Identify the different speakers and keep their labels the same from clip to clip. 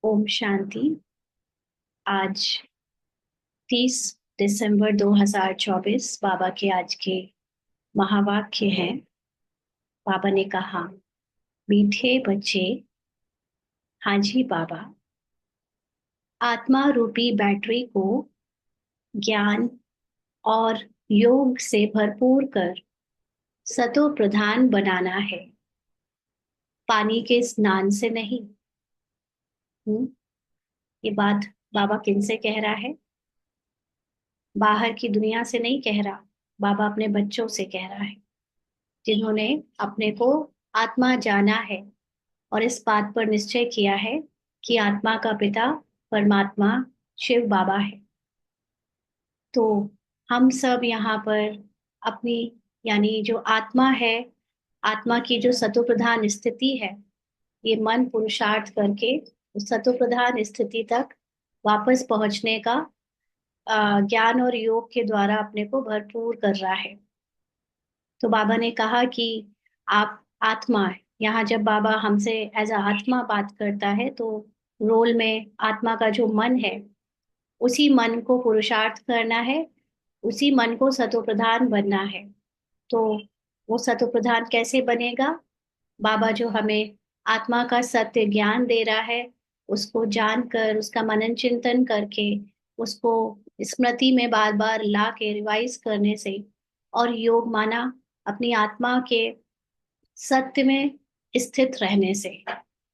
Speaker 1: ओम शांति। आज 30 दिसंबर 2024 बाबा के आज के महावाक्य हैं। बाबा ने कहा, मीठे बच्चे, हाँ जी बाबा, आत्मा रूपी बैटरी को ज्ञान और योग से भरपूर कर सतो प्रधान बनाना है, पानी के स्नान से नहीं। ये बात बाबा किनसे कह रहा है? बाहर की दुनिया से नहीं कह रहा, बाबा अपने बच्चों से कह रहा है, जिन्होंने अपने को आत्मा जाना है और इस बात पर निश्चय किया है कि आत्मा का पिता परमात्मा शिव बाबा है। तो हम सब यहाँ पर अपनी, यानी जो आत्मा है, आत्मा की जो सतोप्रधान स्थिति है, ये मन पुरुषार्थ करके उस सतोप्रधान स्थिति तक वापस पहुंचने का ज्ञान और योग के द्वारा अपने को भरपूर कर रहा है। तो बाबा ने कहा कि आप आत्मा है। यहाँ जब बाबा हमसे एज अ आत्मा बात करता है तो रोल में आत्मा का जो मन है, उसी मन को पुरुषार्थ करना है, उसी मन को सतोप्रधान बनना है। तो वो सतोप्रधान कैसे बनेगा? बाबा जो हमें आत्मा का सत्य ज्ञान दे रहा है, उसको जानकर, उसका मनन चिंतन करके, उसको स्मृति में बार बार ला के रिवाइज करने से और योग माना अपनी आत्मा के सत्य में स्थित रहने से,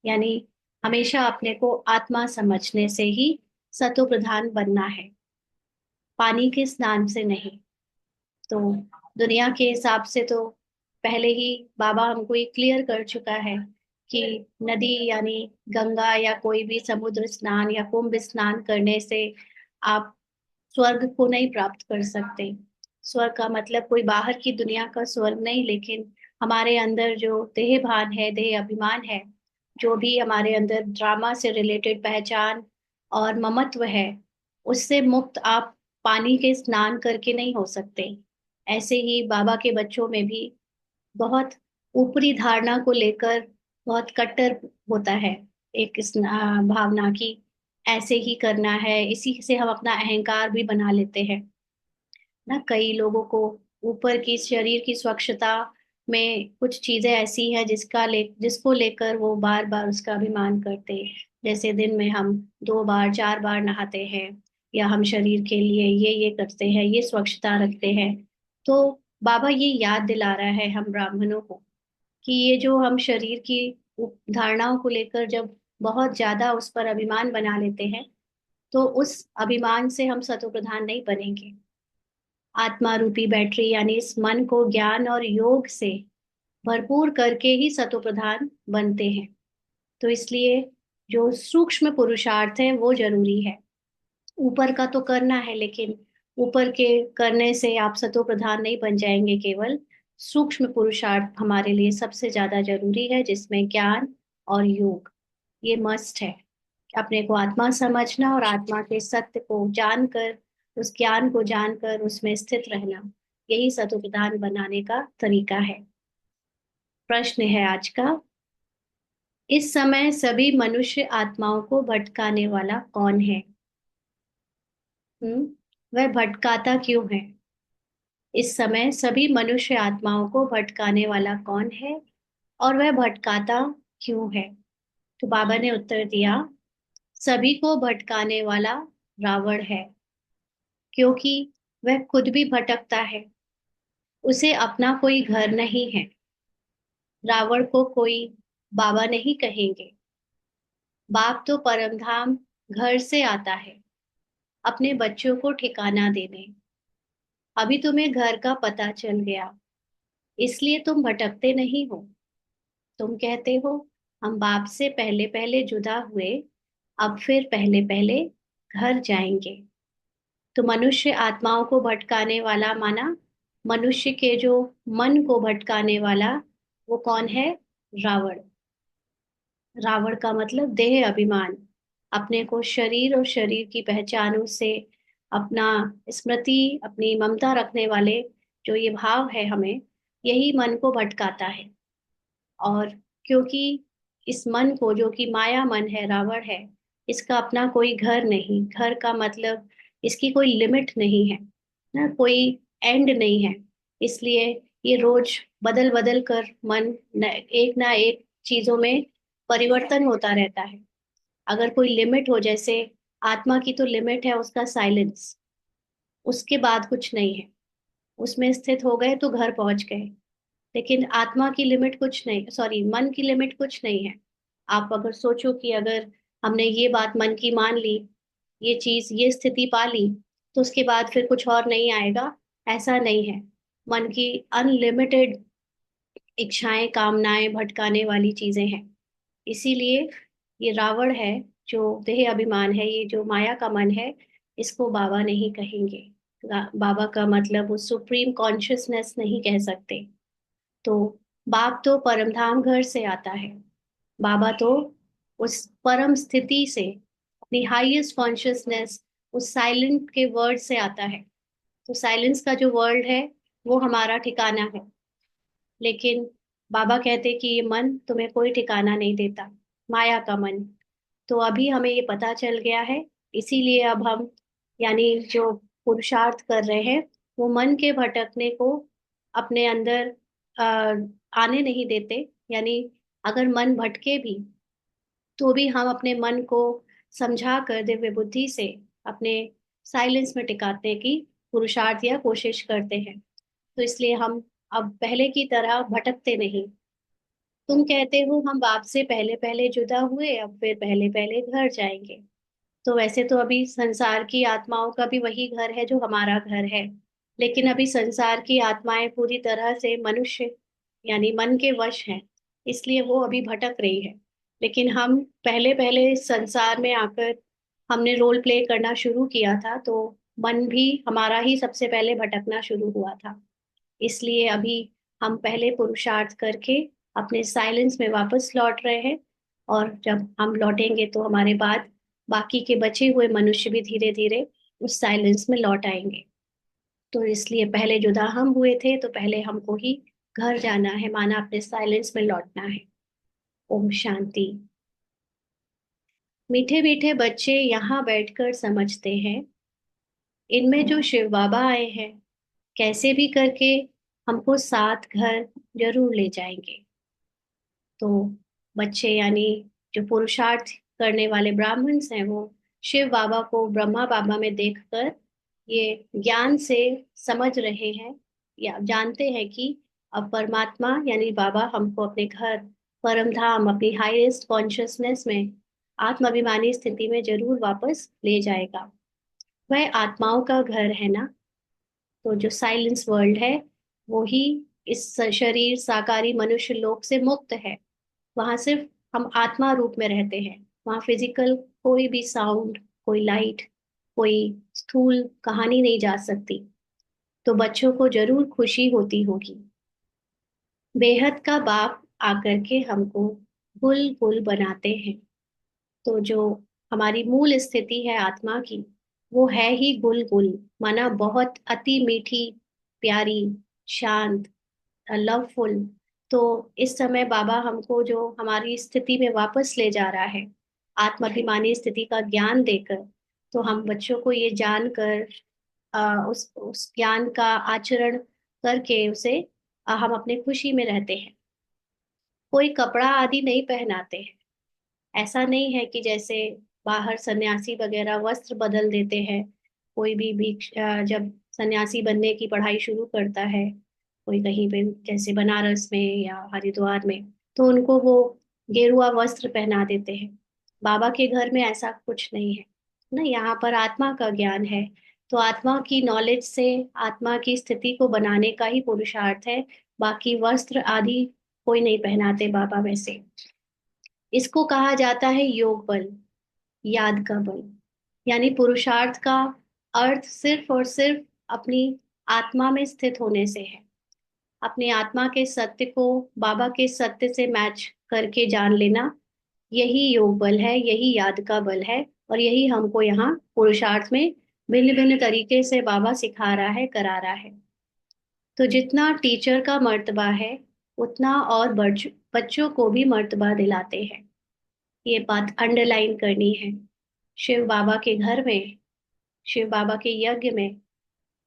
Speaker 1: यानी हमेशा अपने को आत्मा समझने से ही सतो प्रधान बनना है, पानी के स्नान से नहीं। तो दुनिया के हिसाब से तो पहले ही बाबा हमको ये क्लियर कर चुका है कि नदी यानी गंगा या कोई भी समुद्र स्नान या कुंभ स्नान करने से आप स्वर्ग को नहीं प्राप्त कर सकते। स्वर्ग का मतलब कोई बाहर की दुनिया का स्वर्ग नहीं, लेकिन हमारे अंदर जो देह भान है, देह अभिमान है, जो भी हमारे अंदर ड्रामा से रिलेटेड पहचान और ममत्व है, उससे मुक्त आप पानी के स्नान करके नहीं हो सकते। ऐसे ही बाबा के बच्चों में भी बहुत ऊपरी धारणा को लेकर बहुत कट्टर होता है, एक भावना की ऐसे ही करना है, इसी से हम अपना अहंकार भी बना लेते हैं ना। कई लोगों को ऊपर की शरीर की स्वच्छता में कुछ चीजें ऐसी हैं जिसको लेकर वो बार बार उसका अभिमान करते हैं। जैसे दिन में हम 2 बार 4 बार नहाते हैं, या हम शरीर के लिए ये करते हैं, ये स्वच्छता रखते हैं। तो बाबा ये याद दिला रहा है हम ब्राह्मणों को कि ये जो हम शरीर की धारणाओं को लेकर जब बहुत ज्यादा उस पर अभिमान बना लेते हैं, तो उस अभिमान से हम सतोप्रधान नहीं बनेंगे। आत्मा रूपी बैटरी यानी इस मन को ज्ञान और योग से भरपूर करके ही सतोप्रधान बनते हैं। तो इसलिए जो सूक्ष्म पुरुषार्थ है वो जरूरी है। ऊपर का तो करना है, लेकिन ऊपर के करने से आप सतोप्रधान नहीं बन जाएंगे। केवल सूक्ष्म पुरुषार्थ हमारे लिए सबसे ज्यादा जरूरी है, जिसमें ज्ञान और योग ये मस्ट है। अपने को आत्मा समझना और आत्मा के सत्य को जानकर, उस ज्ञान को जानकर उसमें स्थित रहना, यही सतोप्रधान बनाने का तरीका है। प्रश्न है आज का, इस समय सभी मनुष्य आत्माओं को भटकाने वाला कौन है? हम्म, वह भटकाता क्यों है? इस समय सभी मनुष्य आत्माओं को भटकाने वाला कौन है और वह भटकाता क्यों है? तो बाबा ने उत्तर दिया, सभी को भटकाने वाला रावण है, क्योंकि वह खुद भी भटकता है। उसे अपना कोई घर नहीं है। रावण को कोई बाबा नहीं कहेंगे। बाप तो परमधाम घर से आता है, अपने बच्चों को ठिकाना देने। अभी तुम्हें घर का पता चल गया, इसलिए तुम भटकते नहीं हो। तुम कहते हो हम बाप से पहले पहले जुदा हुए, अब फिर पहले पहले घर जाएंगे। तो मनुष्य आत्माओं को भटकाने वाला माना, मनुष्य के जो मन को भटकाने वाला वो कौन है? रावण। रावण का मतलब देह अभिमान, अपने को शरीर और शरीर की पहचानों से अपना स्मृति, अपनी ममता रखने वाले जो ये भाव है हमें, यही मन को भटकाता है। और क्योंकि इस मन को, जो कि माया मन है, रावण है, इसका अपना कोई घर नहीं, घर का मतलब इसकी कोई लिमिट नहीं है ना, कोई एंड नहीं है। इसलिए ये रोज बदल बदल कर मन एक ना एक चीजों में परिवर्तन होता रहता है। अगर कोई लिमिट हो, जैसे आत्मा की तो लिमिट है उसका साइलेंस, उसके बाद कुछ नहीं है। उसमें स्थित हो गए तो घर पहुंच गए। लेकिन आत्मा की लिमिट कुछ नहीं, सॉरी, मन की लिमिट कुछ नहीं है। आप अगर सोचो कि अगर हमने ये बात मन की मान ली, ये चीज, ये स्थिति पा ली, तो उसके बाद फिर कुछ और नहीं आएगा, ऐसा नहीं है। मन की अनलिमिटेड इच्छाएं, कामनाएं, भटकाने वाली चीजें हैं। इसीलिए ये रावण है, जो देह अभिमान है, ये जो माया का मन है, इसको बाबा नहीं कहेंगे। बाबा का मतलब वो सुप्रीम कॉन्शियसनेस नहीं कह सकते। तो बाप तो परमधाम घर से आता है। बाबा तो उस परम स्थिति से, अपनी हाईएस्ट कॉन्शियसनेस, उस साइलेंट के वर्ड से आता है। तो साइलेंस का जो वर्ल्ड है वो हमारा ठिकाना है। लेकिन बाबा कहते कि ये मन तुम्हें कोई ठिकाना नहीं देता, माया का मन। तो अभी हमें ये पता चल गया है। इसीलिए अब हम, यानी जो पुरुषार्थ कर रहे हैं, वो मन के भटकने को अपने अंदर आ, आने नहीं देते। यानी अगर मन भटके भी, तो भी हम अपने मन को समझा कर दिव्य बुद्धि से अपने साइलेंस में टिकाने की पुरुषार्थ या कोशिश करते हैं। तो इसलिए हम अब पहले की तरह भटकते नहीं। तुम कहते हो हम बाप से पहले पहले जुदा हुए, अब फिर पहले पहले घर जाएंगे। तो वैसे तो अभी संसार की आत्माओं का भी वही घर है जो हमारा घर है। लेकिन अभी संसार की आत्माएं पूरी तरह से मनुष्य, यानी मन के वश हैं। इसलिए वो अभी भटक रही है। लेकिन हम पहले पहले संसार में आकर हमने रोल प्ले करना शुरू किया था, तो मन भी हमारा ही सबसे पहले भटकना शुरू हुआ था। इसलिए अभी हम पहले पुरुषार्थ करके अपने साइलेंस में वापस लौट रहे हैं। और जब हम लौटेंगे तो हमारे बाद बाकी के बचे हुए मनुष्य भी धीरे धीरे उस साइलेंस में लौट आएंगे। तो इसलिए पहले जुदा हम हुए थे, तो पहले हमको ही घर जाना है, माना अपने साइलेंस में लौटना है। ओम शांति। मीठे मीठे बच्चे यहाँ बैठकर समझते हैं, इनमें जो शिव बाबा आए हैं, कैसे भी करके हमको साथ घर जरूर ले जाएंगे। तो बच्चे, यानी जो पुरुषार्थ करने वाले ब्राह्मण्स हैं, वो शिव बाबा को ब्रह्मा बाबा में देखकर ये ज्ञान से समझ रहे हैं, या जानते हैं कि अब परमात्मा यानी बाबा हमको अपने घर, परम धाम, अपनी हाईएस्ट कॉन्शियसनेस में, आत्माभिमानी स्थिति में जरूर वापस ले जाएगा। वह आत्माओं का घर है ना। तो जो साइलेंस वर्ल्ड है, वो ही इस शरीर साकारी मनुष्य लोक से मुक्त है। वहां सिर्फ हम आत्मा रूप में रहते हैं। वहां फिजिकल कोई भी साउंड, कोई लाइट, कोई स्थूल कहानी नहीं जा सकती। तो बच्चों को जरूर खुशी होती होगी। बेहद का बाप आकर के हमको गुल गुल बनाते हैं। तो जो हमारी मूल स्थिति है आत्मा की, वो है ही गुल गुल, माना बहुत अति मीठी, प्यारी, शांत, लवफुल। तो इस समय बाबा हमको जो हमारी स्थिति में वापस ले जा रहा है, आत्माभिमानी स्थिति का ज्ञान देकर, तो हम बच्चों को ये जानकर उस ज्ञान का आचरण करके उसे हम अपने खुशी में रहते हैं। कोई कपड़ा आदि नहीं पहनाते हैं। ऐसा नहीं है कि जैसे बाहर सन्यासी वगैरह वस्त्र बदल देते हैं। कोई भी जब सन्यासी बनने की पढ़ाई शुरू करता है, कोई कहीं पे जैसे बनारस में या हरिद्वार में, तो उनको वो गेरुआ वस्त्र पहना देते हैं। बाबा के घर में ऐसा कुछ नहीं है ना, यहाँ पर आत्मा का ज्ञान है। तो आत्मा की नॉलेज से आत्मा की स्थिति को बनाने का ही पुरुषार्थ है। बाकी वस्त्र आदि कोई नहीं पहनाते बाबा वैसे। इसको कहा जाता है योग बल, याद का बल। यानी पुरुषार्थ का अर्थ सिर्फ और सिर्फ अपनी आत्मा में स्थित होने से है। अपनी आत्मा के सत्य को बाबा के सत्य से मैच करके जान लेना, यही योग बल है, यही याद का बल है। और यही हमको यहाँ पुरुषार्थ में भिन्न भिन्न तरीके से बाबा सिखा रहा है, करा रहा है। तो जितना टीचर का मर्तबा है, उतना और बच्चों को भी मर्तबा दिलाते हैं। ये बात अंडरलाइन करनी है। शिव बाबा के घर में, शिव बाबा के यज्ञ में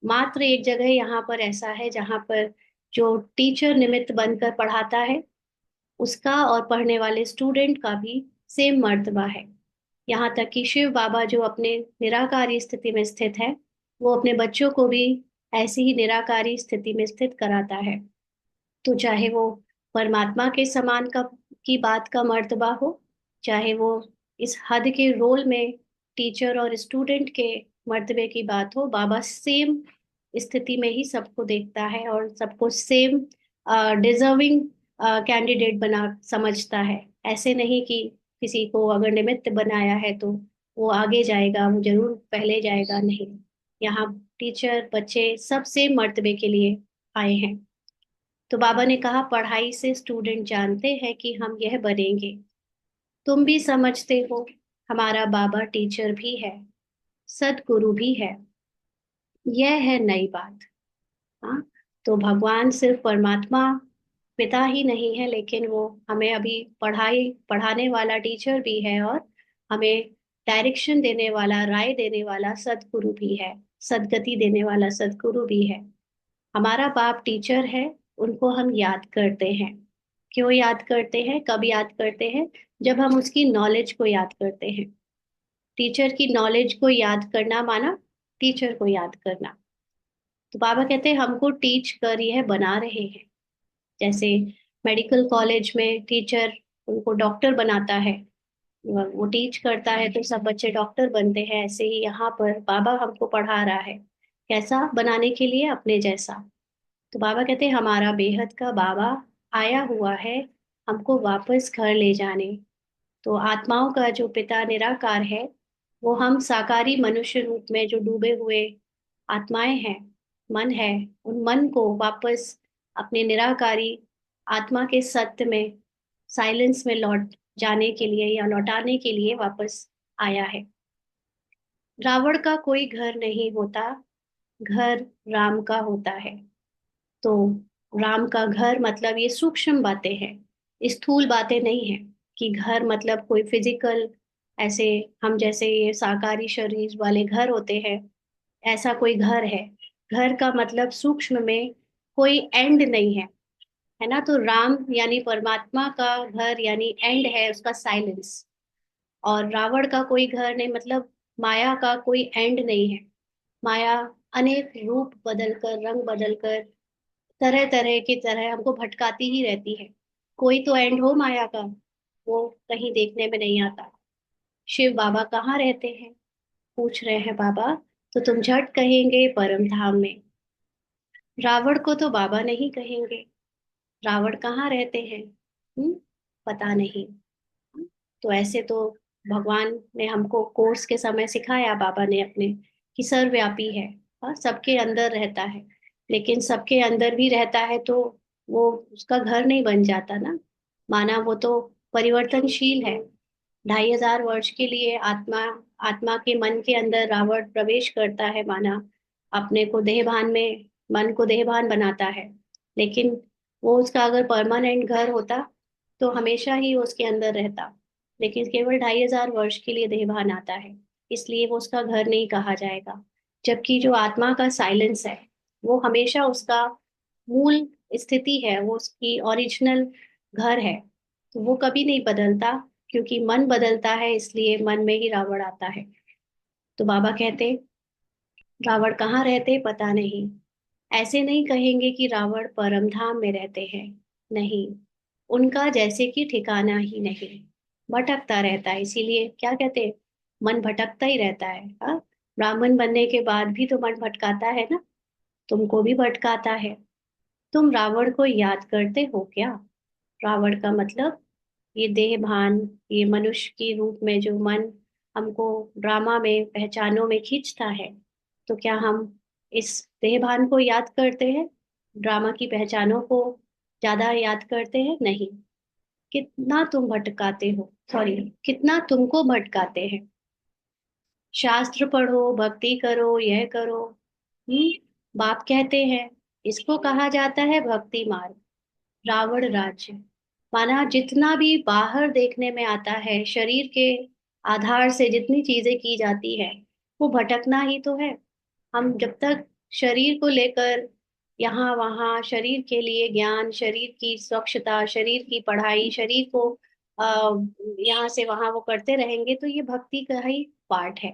Speaker 1: मात्र एक जगह यहाँ पर ऐसा है जहाँ पर जो टीचर निमित्त बनकर पढ़ाता है उसका और पढ़ने वाले स्टूडेंट का भी सेम मर्तबा है। यहाँ तक कि शिव बाबा जो अपने निराकारी स्थिति में स्थित है, वो अपने बच्चों को भी ऐसी ही निराकारी स्थिति में स्थित कराता है। तो चाहे वो परमात्मा के समान का की बात का मर्तबा हो, चाहे वो इस हद के रोल में टीचर और स्टूडेंट के मर्तबे की बात हो, बाबा सेम स्थिति में ही सबको देखता है और सबको सेम डिजर्विंग कैंडिडेट बना समझता है। ऐसे नहीं कि किसी को अगर निमित्त बनाया है तो वो आगे जाएगा, वो जरूर पहले जाएगा, नहीं। यहाँ टीचर बच्चे सब सेम मर्तबे के लिए आए हैं। तो बाबा ने कहा, पढ़ाई से स्टूडेंट जानते हैं कि हम यह बनेंगे। तुम भी समझते हो, हमारा बाबा टीचर भी है, सदगुरु भी है। यह है नई बात। हाँ, तो भगवान सिर्फ परमात्मा पिता ही नहीं है, लेकिन वो हमें अभी पढ़ाई पढ़ाने वाला टीचर भी है और हमें डायरेक्शन देने वाला, राय देने वाला सदगुरु भी है, सदगति देने वाला सदगुरु भी है। हमारा बाप टीचर है, उनको हम याद करते हैं। क्यों याद करते हैं, कब याद करते हैं? जब हम उसकी नॉलेज को याद करते हैं। टीचर की नॉलेज को याद करना माना टीचर को याद करना। तो बाबा कहते हैं हमको टीच कर यह बना रहे हैं। जैसे मेडिकल कॉलेज में टीचर उनको डॉक्टर बनाता है, वो टीच करता है तो सब बच्चे डॉक्टर बनते हैं। ऐसे ही यहाँ पर बाबा हमको पढ़ा रहा है, कैसा बनाने के लिए? अपने जैसा। तो बाबा कहते हैं हमारा बेहद का बाबा आया हुआ है हमको वापस घर ले जाने। तो आत्माओं का जो पिता निराकार है, वो हम साकारी मनुष्य रूप में जो डूबे हुए आत्माएं हैं, मन है, उन मन को वापस अपने निराकारी आत्मा के सत्य में, साइलेंस में लौट जाने के लिए या लौटाने के लिए वापस आया है। रावण का कोई घर नहीं होता, घर राम का होता है। तो राम का घर मतलब ये सूक्ष्म बातें हैं, स्थूल बातें नहीं है कि घर मतलब कोई फिजिकल, ऐसे हम जैसे ये साकारी शरीर वाले घर होते हैं, ऐसा कोई घर है। घर का मतलब सूक्ष्म में कोई एंड नहीं है, है ना? तो राम यानी परमात्मा का घर यानी एंड है उसका साइलेंस। और रावण का कोई घर नहीं मतलब माया का कोई एंड नहीं है। माया अनेक रूप बदलकर, रंग बदलकर, तरह तरह की तरह हमको भटकाती ही रहती है। कोई तो एंड हो माया का, वो कहीं देखने में नहीं आता। शिव बाबा कहाँ रहते हैं, पूछ रहे हैं बाबा। तो तुम झट कहेंगे परम धाम में। रावण को तो बाबा नहीं कहेंगे, रावण कहाँ रहते हैं? पता नहीं। तो ऐसे तो भगवान ने हमको कोर्स के समय सिखाया, बाबा ने अपने, कि सर्वव्यापी है। हाँ, सबके अंदर रहता है। लेकिन सबके अंदर भी रहता है तो वो उसका घर नहीं बन जाता ना। माना वो तो परिवर्तनशील है। 2500 वर्ष के लिए आत्मा, आत्मा के मन के अंदर रावण प्रवेश करता है, माना अपने को देहभान में, मन को देहभान बनाता है। लेकिन वो उसका अगर परमानेंट घर होता तो हमेशा ही वो उसके अंदर रहता। लेकिन केवल 2500 वर्ष के लिए देहभान आता है, इसलिए वो उसका घर नहीं कहा जाएगा। जबकि जो आत्मा का साइलेंस है, वो हमेशा उसका मूल स्थिति है, वो उसकी ओरिजिनल घर है। तो वो कभी नहीं बदलता, क्योंकि मन बदलता है, इसलिए मन में ही रावण आता है। तो बाबा कहते, रावण कहाँ रहते पता नहीं। ऐसे नहीं कहेंगे कि रावण परमधाम में रहते हैं, नहीं। उनका जैसे कि ठिकाना ही नहीं, भटकता रहता है। इसीलिए क्या कहते, मन भटकता ही रहता है। हाँ, ब्राह्मण बनने के बाद भी तो मन भटकाता है ना, तुमको भी भटकाता है। तुम रावण को याद करते हो क्या? रावण का मतलब ये देह भान, ये मनुष्य की रूप में जो मन हमको ड्रामा में पहचानों में खींचता है, तो क्या हम इस देह भान को याद करते हैं? ड्रामा की पहचानों को ज्यादा याद करते हैं? नहीं। कितना तुम भटकाते हो, सॉरी, कितना तुमको भटकाते हैं। शास्त्र पढ़ो, भक्ति करो, यह करो। बाप कहते हैं इसको कहा जाता है भक्ति मार्ग। रावण राज्य, माना जितना भी बाहर देखने में आता है शरीर के आधार से जितनी चीजें की जाती है वो भटकना ही तो है। हम जब तक शरीर को लेकर यहाँ वहाँ, शरीर के लिए ज्ञान, शरीर की स्वच्छता, शरीर की पढ़ाई, शरीर को यहाँ से वहाँ वो करते रहेंगे तो ये भक्ति का ही पार्ट है।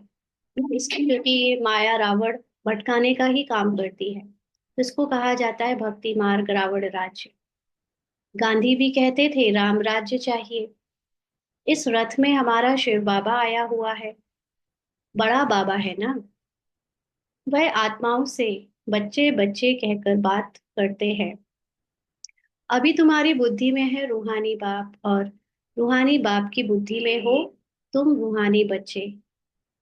Speaker 1: इसकी, क्योंकि ये माया रावण भटकाने का ही काम करती है, तो इसको कहा जाता है भक्ति मार्ग रावण राज्य। गांधी भी कहते थे राम राज्य चाहिए। इस रथ में हमारा शिव बाबा आया हुआ है, बड़ा बाबा है ना। वह आत्माओं से बच्चे बच्चे कहकर बात करते हैं। अभी तुम्हारी बुद्धि में है रूहानी बाप, और रूहानी बाप की बुद्धि में हो तुम रूहानी बच्चे,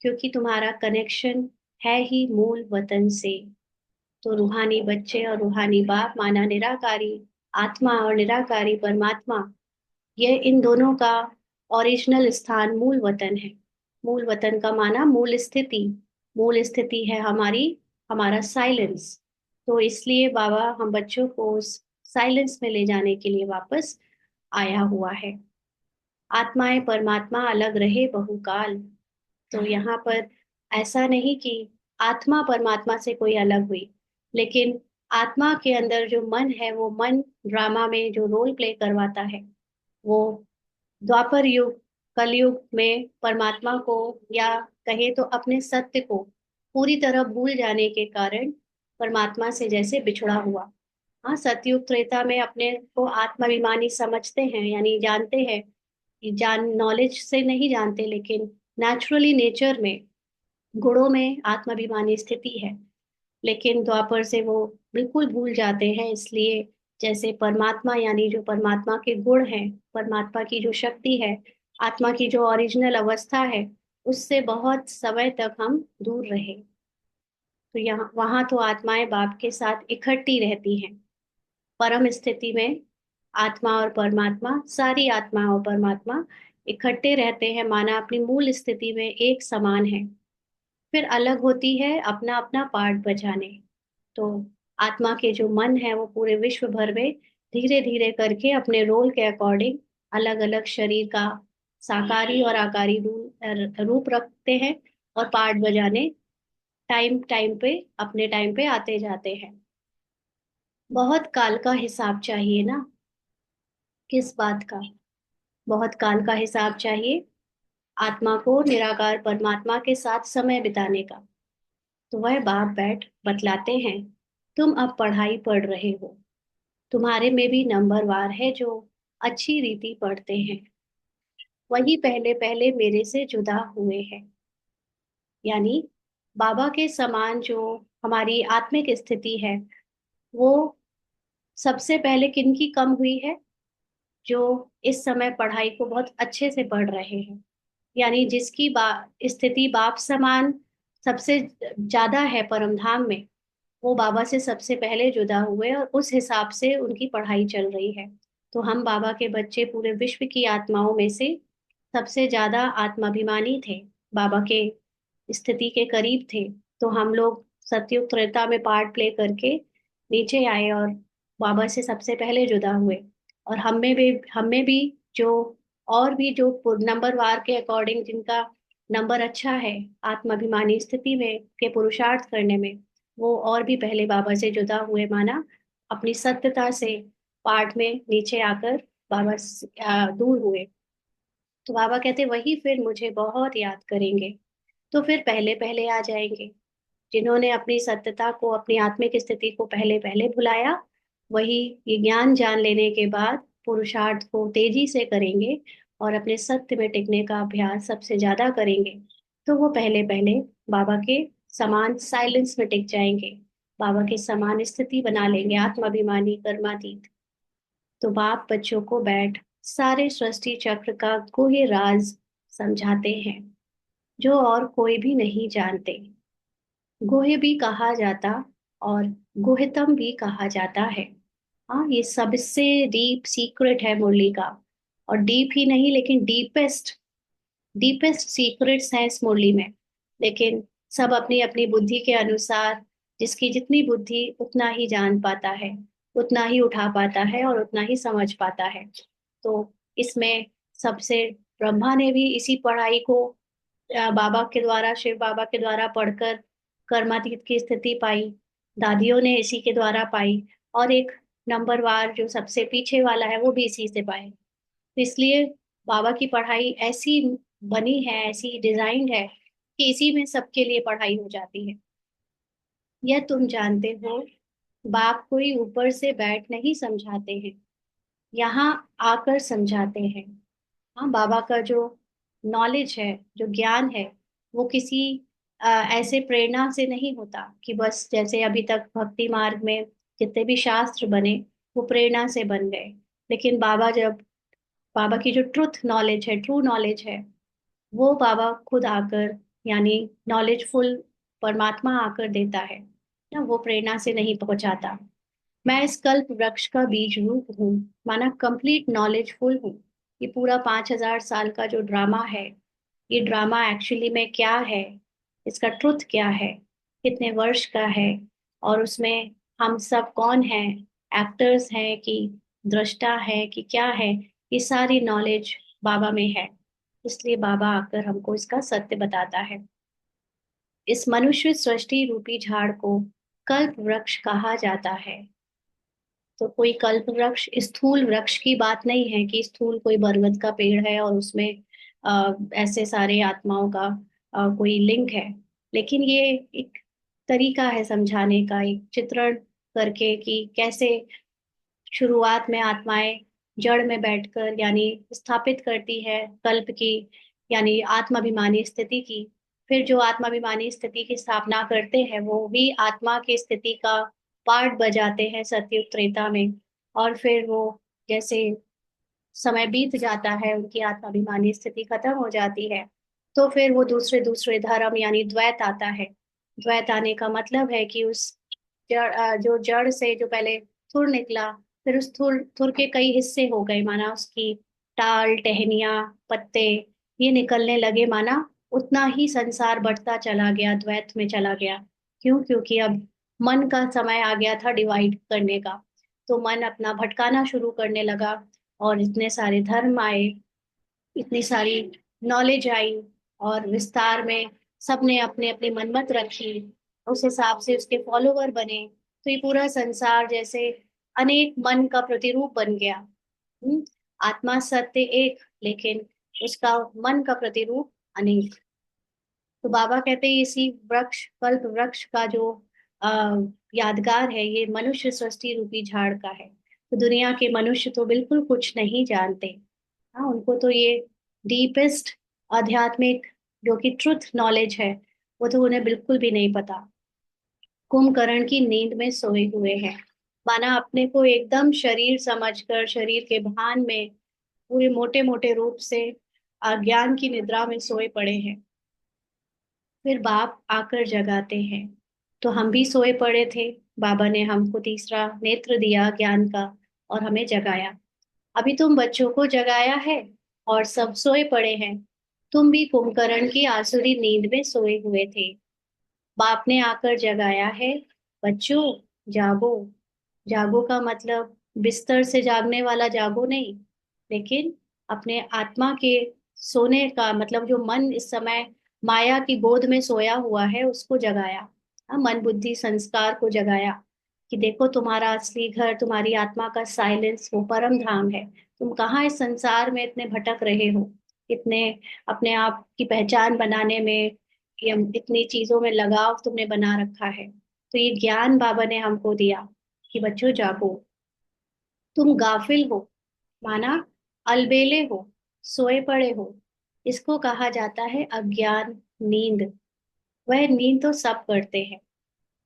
Speaker 1: क्योंकि तुम्हारा कनेक्शन है ही मूल वतन से। तो रूहानी बच्चे और रूहानी बाप माना निराकारी आत्मा और निराकारी परमात्मा, ये इन दोनों का ओरिजिनल स्थान मूल वतन है। मूल वतन का माना मूल स्थिति। मूल स्थिति है हमारी, हमारा साइलेंस। तो इसलिए बाबा हम बच्चों को उस साइलेंस में ले जाने के लिए वापस आया हुआ है। आत्माएं परमात्मा अलग रहे बहुकाल। तो यहाँ पर ऐसा नहीं कि आत्मा परमात्मा से कोई अलग हुई, लेकिन आत्मा के अंदर जो मन है वो मन ड्रामा में जो रोल प्ले करवाता है, वो द्वापर युग कलयुग में परमात्मा को, या कहे तो अपने सत्य को पूरी तरह भूल जाने के कारण परमात्मा से जैसे बिछड़ा हुआ। हाँ, सतयुग त्रेता में अपने को आत्माभिमानी समझते हैं, यानी जानते हैं, जान नॉलेज से नहीं जानते, लेकिन नेचुरली नेचर में गुणों में आत्माभिमानी स्थिति है। लेकिन द्वापर से वो बिल्कुल भूल जाते हैं, इसलिए जैसे परमात्मा, यानी जो परमात्मा के गुण हैं, परमात्मा की जो शक्ति है, आत्मा की जो ओरिजिनल अवस्था है, उससे बहुत समय तक हम दूर रहे। तो यहाँ वहां तो आत्माएं बाप के साथ इकट्ठी रहती हैं। परम स्थिति में आत्मा और परमात्मा, सारी आत्मा और परमात्मा इकट्ठे रहते हैं, माना अपनी मूल स्थिति में एक समान है। फिर अलग होती है अपना अपना पार्ट बजाने। तो आत्मा के जो मन है वो पूरे विश्व भर में धीरे धीरे करके अपने रोल के अकॉर्डिंग अलग अलग शरीर का साकारी और आकारी रूप रखते हैं, और पार्ट बजाने टाइम टाइम पे, अपने टाइम पे आते जाते हैं। बहुत काल का हिसाब चाहिए ना। किस बात का? बहुत काल का हिसाब चाहिए आत्मा को निराकार परमात्मा के साथ समय बिताने का। तो वह बाप बैठ बतलाते हैं, तुम अब पढ़ाई पढ़ रहे हो, तुम्हारे में भी नंबरवार है जो अच्छी रीति पढ़ते हैं, वही पहले पहले मेरे से जुदा हुए हैं। यानी बाबा के समान जो हमारी आत्मिक स्थिति है, वो सबसे पहले किनकी कम हुई है? जो इस समय पढ़ाई को बहुत अच्छे से पढ़ रहे हैं, यानी जिसकी स्थिति बाप समान सबसे ज्यादा है परम धाम में, वो बाबा से सबसे पहले जुदा हुए और उस हिसाब से उनकी पढ़ाई चल रही है। तो हम बाबा के बच्चे पूरे विश्व की आत्माओं में से सबसे ज्यादा आत्माभिमानी थे, बाबा के स्थिति के करीब थे। तो हम लोग सतयुग त्रेता में पार्ट प्ले करके नीचे आए और बाबा से सबसे पहले जुदा हुए। और हम में भी जो और भी जो नंबर वार के अकॉर्डिंग जिनका नंबर अच्छा है आत्माभिमानी स्थिति में के पुरुषार्थ करने में, वो और भी पहले बाबा से जुदा हुए, माना अपनी सत्यता से पाठ में नीचे आकर बाबा दूर हुए। तो बाबा कहते वही फिर मुझे बहुत याद करेंगे, तो फिर पहले पहले आ जाएंगे। जिन्होंने अपनी सत्यता को, अपनी आत्मिक स्थिति को पहले पहले भुलाया, वही ये ज्ञान जान लेने के बाद पुरुषार्थ को तेजी से करेंगे और अपने सत्य में टिकने का अभ्यास सबसे ज्यादा करेंगे। तो वो पहले पहले बाबा के समान साइलेंस में टिक जाएंगे, बाबा के समान स्थिति बना लेंगे, आत्माभिमानी कर्मातीत। तो बाप बच्चों को बैठ सारे सृष्टि चक्र का गुह्य राज समझाते हैं, जो और कोई भी नहीं जानते। गुह्य भी कहा जाता और गुह्यतम भी कहा जाता है। हाँ, ये सबसे डीप सीक्रेट है मुरली का। और डीप ही नहीं, लेकिन डीपेस्ट डीपेस्ट सीक्रेट्स हैं इस मुरली में। लेकिन सब अपनी अपनी बुद्धि के अनुसार, जिसकी जितनी बुद्धि उतना ही जान पाता है, उतना ही उठा पाता है और उतना ही समझ पाता है। तो इसमें सबसे ब्रह्मा ने भी इसी पढ़ाई को बाबा के द्वारा, शिव बाबा के द्वारा पढ़कर कर्मातीत की स्थिति पाई। दादियों ने इसी के द्वारा पाई। और एक नंबरवार जो सबसे पीछे वाला है वो भी इसी से पाए। तो इसलिए बाबा की पढ़ाई ऐसी बनी है, ऐसी डिजाइंड है कि इसी में सबके लिए पढ़ाई हो जाती है। यह तुम जानते हो, बाप कोई ऊपर से बैठ नहीं समझाते हैं, यहाँ आकर समझाते हैं। हाँ, बाबा का जो नॉलेज है, जो ज्ञान है, वो किसी ऐसे प्रेरणा से नहीं होता कि बस जैसे अभी तक भक्ति मार्ग में जितने भी शास्त्र बने वो प्रेरणा से बन गए। लेकिन बाबा की जो ट्रुथ नॉलेज है, ट्रू नॉलेज है, वो बाबा खुद आकर, यानी नॉलेजफुल परमात्मा आकर देता है ना, वो प्रेरणा से नहीं पहुंचाता। मैं इस कल्प वृक्ष का बीज रूप हूँ, माना कंप्लीट नॉलेजफुल हूँ। ये पूरा 5,000 साल का जो ड्रामा है, ये ड्रामा एक्चुअली में क्या है, इसका ट्रुथ क्या है, कितने वर्ष का है, और उसमें हम सब कौन हैं, एक्टर्स हैं कि दृष्टा है कि क्या है, ये सारी नॉलेज बाबा में है। इसलिए बाबा आकर हमको इसका सत्य बताता है। इस मनुष्य सृष्टि रूपी झाड़ को कल्प वृक्ष कहा जाता है। तो कोई कल्प वृक्ष स्थूल वृक्ष की बात नहीं है कि स्थूल कोई बरगद का पेड़ है और उसमें ऐसे सारे आत्माओं का कोई लिंक है। लेकिन ये एक तरीका है समझाने का, एक चित्रण करके कि कैसे शुरुआत में आत्माएं जड़ में बैठकर, यानी स्थापित करती है कल्प की, यानी आत्माभिमानी स्थिति की। फिर जो आत्माभिमानी स्थिति की स्थापना करते हैं वो भी आत्मा की स्थिति का पार्ट बजाते हैं सतयुग त्रेता में। और फिर वो जैसे समय बीत जाता है, उनकी आत्माभिमानी स्थिति खत्म हो जाती है, तो फिर वो दूसरे दूसरे धर्म यानी द्वैत आता है। द्वैत आने का मतलब है कि उस जो जड़ से जो पहले थुर निकला, फिर उस थुर थुर के कई हिस्से हो गए, माना उसकी टाल टहनियाँ पत्ते ये निकलने लगे, माना उतना ही संसार बढ़ता चला गया, द्वैत में चला गया। क्यों? क्योंकि अब मन का समय आ गया था डिवाइड करने का। तो मन अपना भटकाना शुरू करने लगा, और इतने सारे धर्म आए, इतनी सारी नॉलेज आई, और विस्तार में सबने अपने अपने मनमत रखी, उस हिसाब से उसके फॉलोवर बने। तो ये पूरा संसार जैसे अनेक मन का प्रतिरूप बन गया। आत्मा सत्य एक, लेकिन उसका मन का प्रतिरूप अनेक। तो बाबा कहते हैं इसी वृक्ष, कल्प वृक्ष का जो आ, यादगार है, ये मनुष्य सृष्टि रूपी झाड़ का है। तो दुनिया के मनुष्य तो बिल्कुल कुछ नहीं जानते। हाँ, उनको तो ये डीपेस्ट आध्यात्मिक जो कि ट्रुथ नॉलेज है, वो तो उन्हें बिल्कुल भी नहीं पता। कुंभकर्ण की नींद में सोए हुए हैं, माना अपने को एकदम शरीर समझकर शरीर के भान में पूरे मोटे मोटे रूप से अज्ञान की निद्रा में सोए पड़े हैं। फिर बाप आकर जगाते हैं। तो हम भी सोए पड़े थे, बाबा ने हमको तीसरा नेत्र दिया ज्ञान का और हमें जगाया। अभी तुम बच्चों को जगाया है और सब सोए पड़े हैं। तुम भी कुंभकर्ण की आसुरी नींद में सोए हुए थे, बाप ने आकर जगाया है। बच्चों, जागो। जागो का मतलब बिस्तर से जागने वाला जागो नहीं, लेकिन अपने आत्मा के सोने का मतलब, जो मन इस समय माया की गोद में सोया हुआ है उसको जगाया। हाँ, मन बुद्धि संस्कार को जगाया कि देखो तुम्हारा असली घर, तुम्हारी आत्मा का साइलेंस वो परम धाम है। तुम कहाँ इस संसार में इतने भटक रहे हो, इतने अपने आप की पहचान बनाने में, ये इतनी चीजों में लगाव तुमने बना रखा है। तो ये ज्ञान बाबा ने हमको दिया कि बच्चों जागो, तुम गाफिल हो, माना अलबेले हो, सोए पड़े हो। इसको कहा जाता है अज्ञान नींद। वह नींद तो सब करते हैं,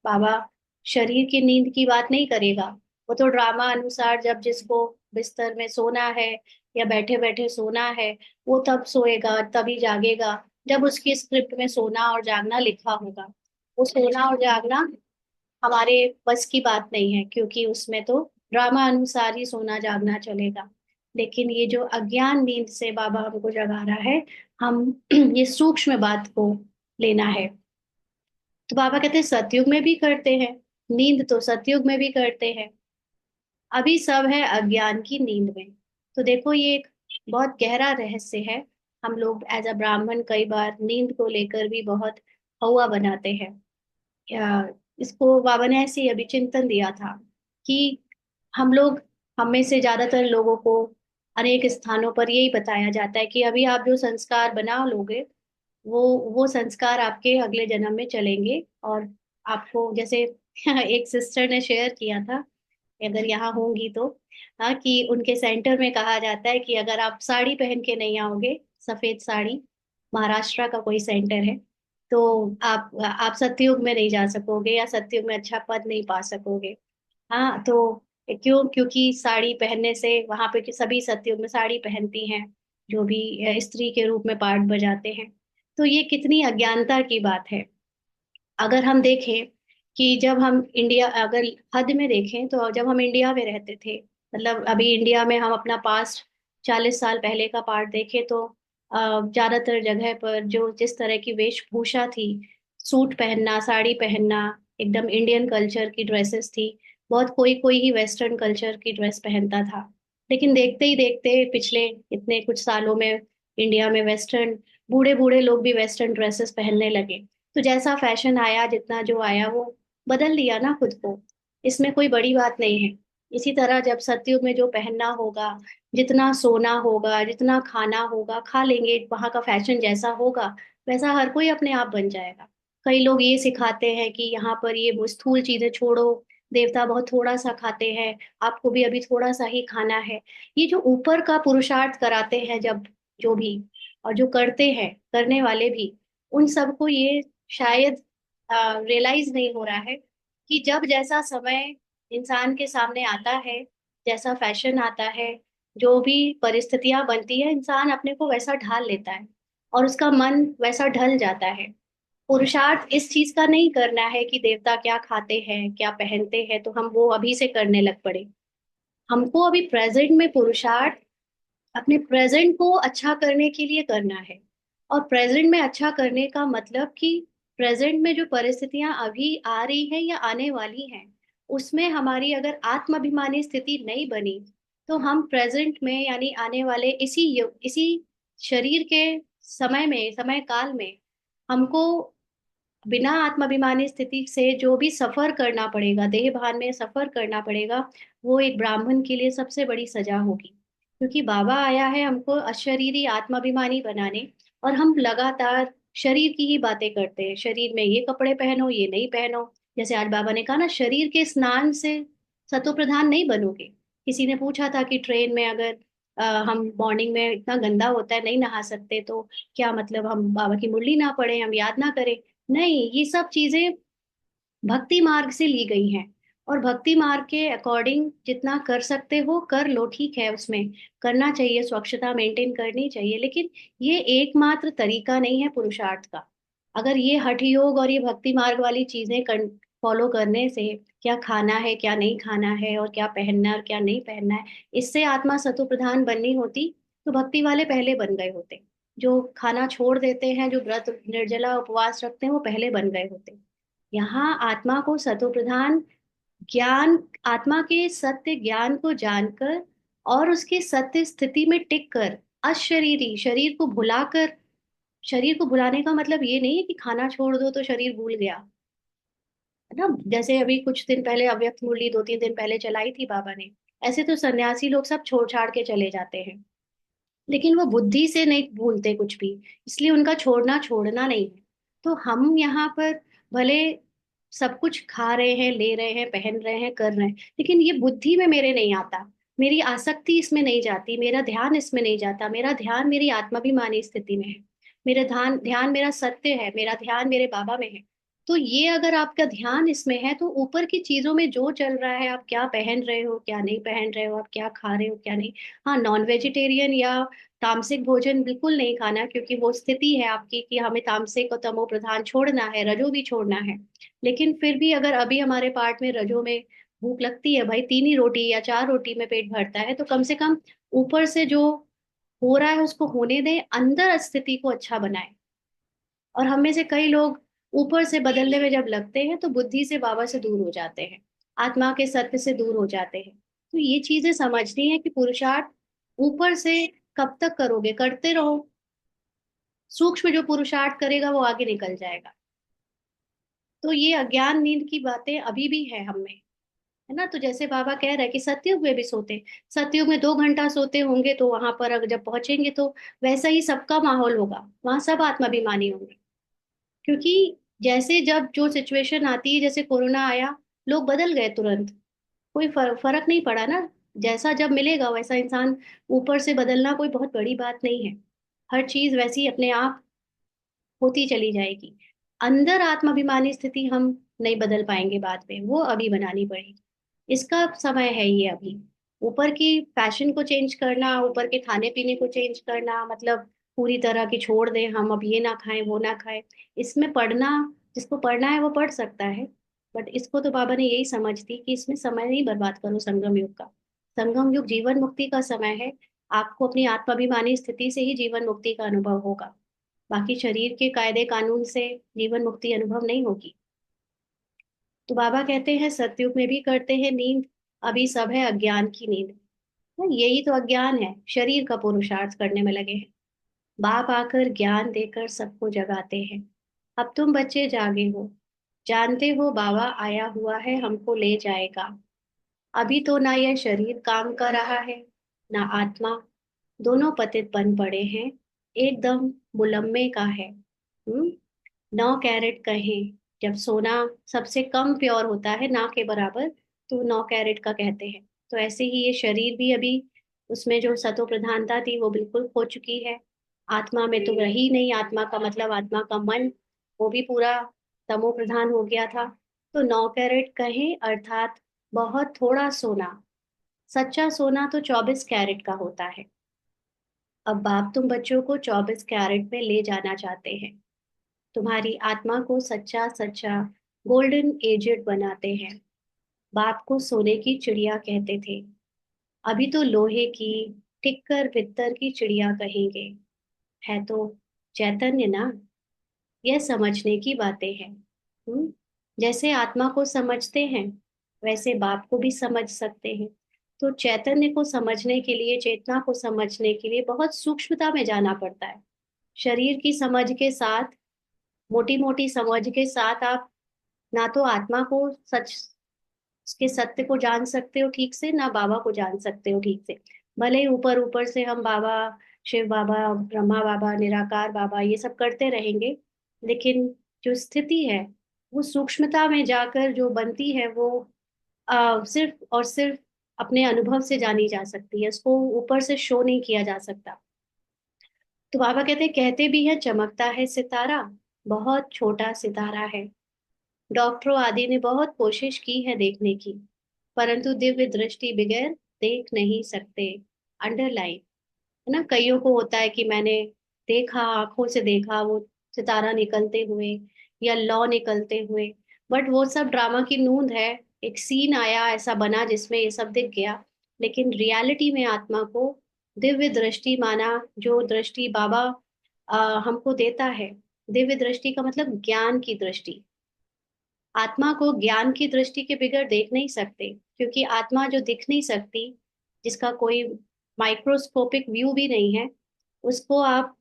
Speaker 1: बाबा शरीर की नींद की बात नहीं करेगा। वो तो ड्रामा अनुसार जब जिसको बिस्तर में सोना है या बैठे बैठे सोना है, वो तब सोएगा तभी जागेगा जब उसकी स्क्रिप्ट में सोना और जागना लिखा होगा। वो सोना और जागना हमारे बस की बात नहीं है, क्योंकि उसमें तो ड्रामा अनुसार ही सोना जागना चलेगा। लेकिन ये जो अज्ञान नींद से बाबा हमको जगा रहा है, हम ये सूक्ष्म बात को लेना है। तो बाबा कहते हैं सतयुग में भी करते हैं, नींद तो सतयुग में भी करते हैं। अभी सब है अज्ञान की नींद में। तो देखो ये एक बहुत गहरा रहस्य है। हम लोग एज अ ब्राह्मण कई बार नींद को लेकर भी बहुत हौवा बनाते हैं। या इसको बाबा ने ऐसे ही अभी चिंतन दिया था कि हम लोग, हम में से ज्यादातर लोगों को अनेक स्थानों पर यही बताया जाता है कि अभी आप जो संस्कार बना लोगे, वो वो संस्कार आपके अगले जन्म में चलेंगे। और आपको जैसे एक सिस्टर ने शेयर किया था, अगर यहाँ होंगी तो, हाँ, कि उनके सेंटर में कहा जाता है कि अगर आप साड़ी पहन के नहीं आओगे, सफेद साड़ी, महाराष्ट्र का कोई सेंटर है, तो आप सतयुग में नहीं जा सकोगे या सतयुग में अच्छा पद नहीं पा सकोगे। हाँ, तो क्यों? क्योंकि साड़ी पहनने से वहां पे सभी सतयुग में साड़ी पहनती हैं, जो भी स्त्री के रूप में पार्ट बजाते हैं। तो ये कितनी अज्ञानता की बात है। अगर हम देखें कि जब हम इंडिया, अगर हद में देखें तो जब हम इंडिया में रहते थे, मतलब अभी इंडिया में हम अपना पास्ट 40 साल पहले का पार्ट देखें तो ज्यादातर जगह पर जो जिस तरह की वेशभूषा थी, सूट पहनना, साड़ी पहनना, एकदम इंडियन कल्चर की ड्रेसेस थी। बहुत कोई कोई ही वेस्टर्न कल्चर की ड्रेस पहनता था। लेकिन देखते ही देखते पिछले इतने कुछ सालों में इंडिया में वेस्टर्न, बूढ़े बूढ़े लोग भी वेस्टर्न ड्रेसेस पहनने लगे। तो जैसा फैशन आया, जितना जो आया वो बदल लिया ना खुद को। इसमें कोई बड़ी बात नहीं है। इसी तरह जब सतयुग में जो पहनना होगा, जितना सोना होगा, जितना खाना होगा, खा लेंगे, वहां का फैशन जैसा होगा वैसा हर कोई अपने आप बन जाएगा। कई लोग ये सिखाते हैं कि यहाँ पर ये वो स्थूल चीजें छोड़ो, देवता बहुत थोड़ा सा खाते हैं, आपको भी अभी थोड़ा सा ही खाना है। ये जो ऊपर का पुरुषार्थ कराते हैं जब, जो भी, और जो करते हैं करने वाले भी, उन सबको ये शायद रियलाइज नहीं हो रहा है कि जब जैसा समय इंसान के सामने आता है, जैसा फैशन आता है, जो भी परिस्थितियां बनती है, इंसान अपने को वैसा ढाल लेता है और उसका मन वैसा ढल जाता है। पुरुषार्थ इस चीज का नहीं करना है कि देवता क्या खाते हैं, क्या पहनते हैं, तो हम वो अभी से करने लग पड़े। हमको अभी प्रेजेंट में पुरुषार्थ अपने प्रेजेंट को अच्छा करने के लिए करना है। और प्रेजेंट में अच्छा करने का मतलब कि प्रेजेंट में जो परिस्थितियां अभी आ रही हैं या आने वाली हैं, उसमें हमारी अगर आत्माभिमानी स्थिति नहीं बनी, तो हम प्रेजेंट में यानी आने वाले इसी शरीर के समय में, समय काल में, हमको बिना आत्माभिमानी स्थिति से जो भी सफर करना पड़ेगा, देह भान में सफर करना पड़ेगा, वो एक ब्राह्मण के लिए सबसे बड़ी सजा होगी। क्योंकि बाबा आया है हमको अशरीरी आत्माभिमानी बनाने, और हम लगातार शरीर की ही बातें करते हैं। शरीर में ये कपड़े पहनो, ये नहीं पहनो। जैसे आज बाबा ने कहा ना, शरीर के स्नान से सतोप्रधान नहीं बनोगे। किसी ने पूछा था कि ट्रेन में अगर हम मॉर्निंग में इतना गंदा होता है, नहीं नहा सकते, तो क्या मतलब हम बाबा की मुरली ना पढ़े, हम याद ना करें? नहीं, ये सब चीजें भक्ति मार्ग से ली गई हैं। और भक्ति मार्ग के अकॉर्डिंग जितना कर सकते हो कर लो, ठीक है, उसमें करना चाहिए, स्वच्छता मेंटेन करनी चाहिए, लेकिन ये एकमात्र तरीका नहीं है पुरुषार्थ का। अगर ये हठ योग और ये भक्ति मार्ग वाली चीजें फॉलो करने से, क्या खाना है, क्या नहीं खाना है, और क्या पहनना है और क्या नहीं पहनना है, इससे आत्मा सतो प्रधान बननी होती, तो भक्ति वाले पहले बन गए होते। जो खाना छोड़ देते हैं, जो व्रत निर्जला उपवास रखते हैं, वो पहले बन गए होते। यहाँ आत्मा को सतो प्रधान ज्ञान, आत्मा के सत्य ज्ञान को जानकर और उसके सत्य स्थिति में टिक कर, अशरीरी, शरीर को भुलाकर, शरीर को भुलाने का मतलब ये नहीं है कि खाना छोड़ दो तो शरीर भूल गया, है ना? जैसे अभी कुछ दिन पहले अव्यक्त मुरली 2-3 दिन पहले चलाई थी बाबा ने, ऐसे तो सन्यासी लोग सब छोड़ छाड़ के चले जाते हैं, लेकिन वो बुद्धि से नहीं भूलते कुछ भी, इसलिए उनका छोड़ना छोड़ना नहीं है। तो हम यहाँ पर भले सब कुछ खा रहे हैं, ले रहे हैं, पहन रहे हैं, कर रहे हैं, लेकिन ये बुद्धि में मेरे नहीं आता, मेरी आसक्ति इसमें नहीं जाती, मेरा ध्यान इसमें नहीं जाता। मेरा ध्यान मेरी आत्माभिमानी स्थिति में है, मेरा ध्यान ध्यान मेरा सत्य है, मेरा ध्यान मेरे बाबा में है। तो ये अगर आपका ध्यान इसमें है, तो ऊपर की चीजों में जो चल रहा है, आप क्या पहन रहे हो, क्या नहीं पहन रहे हो, आप क्या खा रहे हो, क्या नहीं। हाँ, नॉन वेजिटेरियन या तामसिक भोजन बिल्कुल नहीं खाना, क्योंकि वो स्थिति है आपकी कि हमें तामसिक और तमो प्रधान छोड़ना है, रजो भी छोड़ना है। लेकिन फिर भी अगर अभी हमारे पार्ट में रजो में भूख लगती है, भाई 3 ही रोटी या 4 रोटी में पेट भरता है, तो कम से कम ऊपर से जो हो रहा है उसको होने दें, अंदर स्थिति को अच्छा बनाए। और हम में से कई लोग ऊपर से बदलने में जब लगते हैं तो बुद्धि से, बाबा से दूर हो जाते हैं, आत्मा के सत्य से दूर हो जाते हैं। तो ये चीजें समझनी है कि पुरुषार्थ ऊपर से कब तक करोगे, करते रहो, सूक्ष्म जो पुरुषार्थ करेगा वो आगे निकल जाएगा। तो ये अज्ञान नींद की बातें अभी भी है हम में, है ना। तो जैसे बाबा कह रहे हैं कि सतयुग में भी सोते, सतयुग में 2 घंटा सोते होंगे, तो वहां पर अगर जब पहुंचेंगे तो वैसा ही सबका माहौल होगा, वहां सब आत्माभिमानी होंगे। क्योंकि जैसे जब जो सिचुएशन आती है, जैसे कोरोना आया, लोग बदल गए तुरंत, कोई फर्क नहीं पड़ा ना। जैसा जब मिलेगा वैसा इंसान, ऊपर से बदलना कोई बहुत बड़ी बात नहीं है। हर चीज वैसी अपने आप होती चली जाएगी। अंदर आत्माभिमानी स्थिति हम नहीं बदल पाएंगे, बाद में वो अभी बनानी पड़ेगी। इसका समय है ये अभी। ऊपर की फैशन को चेंज करना, ऊपर के खाने पीने को चेंज करना, मतलब पूरी तरह की छोड़ दें, हम अब ये ना खाएं वो ना खाएं, इसमें पढ़ना, जिसको पढ़ना है वो पढ़ सकता है। बट इसको तो बाबा ने यही समझ दी कि इसमें समय नहीं बर्बाद करो संगम युग का। संगम युग जीवन मुक्ति का समय है। आपको अपनी आत्माभिमानी स्थिति से ही जीवन मुक्ति का अनुभव होगा। बाकी शरीर के कायदे कानून से जीवन मुक्ति अनुभव नहीं होगी। तो बाबा कहते हैं सतयुग में भी करते हैं नींद, अभी सब है अज्ञान की नींद। यही तो अज्ञान है, शरीर का पुरुषार्थ करने में लगे हैं। बाप आकर ज्ञान देकर सबको जगाते हैं। अब तुम बच्चे जागे हो, जानते हो बाबा आया हुआ है, हमको ले जाएगा। अभी तो ना यह शरीर काम कर रहा है, ना आत्मा, दोनों पतित बन पड़े हैं, एकदम मुलम्मे का है। 9 कैरेट कहें, जब सोना सबसे कम प्योर होता है ना के बराबर, तो 9 कैरेट का कहते हैं। तो ऐसे ही ये शरीर भी अभी, उसमें जो सतो प्रधानता थी वो बिल्कुल खो चुकी है। आत्मा में तो रही नहीं, आत्मा का मतलब आत्मा का मन, वो भी पूरा तमो प्रधान हो गया था। तो 9 कैरेट कहें अर्थात बहुत थोड़ा सोना। सच्चा सोना तो 24 कैरेट का होता है। अब बाप तुम बच्चों को 24 कैरेट में ले जाना चाहते हैं। तुम्हारी आत्मा को सच्चा सच्चा गोल्डन एजेड बनाते हैं। बाप को सोने की चिड़िया कहते थे, अभी तो लोहे की टिक्कर पित्तर की चिड़िया कहेंगे। है तो चैतन्य ना। यह समझने की बातें हैं। जैसे आत्मा को समझते हैं, वैसे बाप को भी समझ सकते हैं। तो चैतन्य को समझने के लिए, चेतना को समझने के लिए बहुत सूक्ष्मता में जाना पड़ता है। शरीर की समझ के साथ, मोटी मोटी समझ के साथ आप ना तो आत्मा को सच के सत्य को जान सकते हो ठीक से, ना बाबा को जान सकते हो ठीक से। भले ही ऊपर ऊपर से हम बाबा, शिव बाबा, ब्रह्मा बाबा, निराकार बाबा ये सब करते रहेंगे, लेकिन जो स्थिति है वो सूक्ष्मता में जाकर जो बनती है, वो सिर्फ और सिर्फ अपने अनुभव से जानी जा सकती है, उसको ऊपर से शो नहीं किया जा सकता। तो बाबा कहते भी हैं चमकता है सितारा, बहुत छोटा सितारा है। डॉक्टरों आदि ने बहुत कोशिश की है देखने की, परंतु दिव्य दृष्टि बगैर देख नहीं सकते। अंडरलाइन, है ना। कईयों को होता है कि मैंने देखा, आंखों से देखा वो सितारा निकलते हुए या लौ निकलते हुए, बट वो सब ड्रामा की नूंद है। एक सीन आया ऐसा बना जिसमें ये सब दिख गया, लेकिन रियलिटी में आत्मा को दिव्य दृष्टि माना, जो दृष्टि बाबा हमको देता है। दिव्य दृष्टि का मतलब ज्ञान की दृष्टि। आत्मा को ज्ञान की दृष्टि के बगैर देख नहीं सकते, क्योंकि आत्मा जो दिख नहीं सकती, जिसका कोई माइक्रोस्कोपिक व्यू भी नहीं है, उसको आप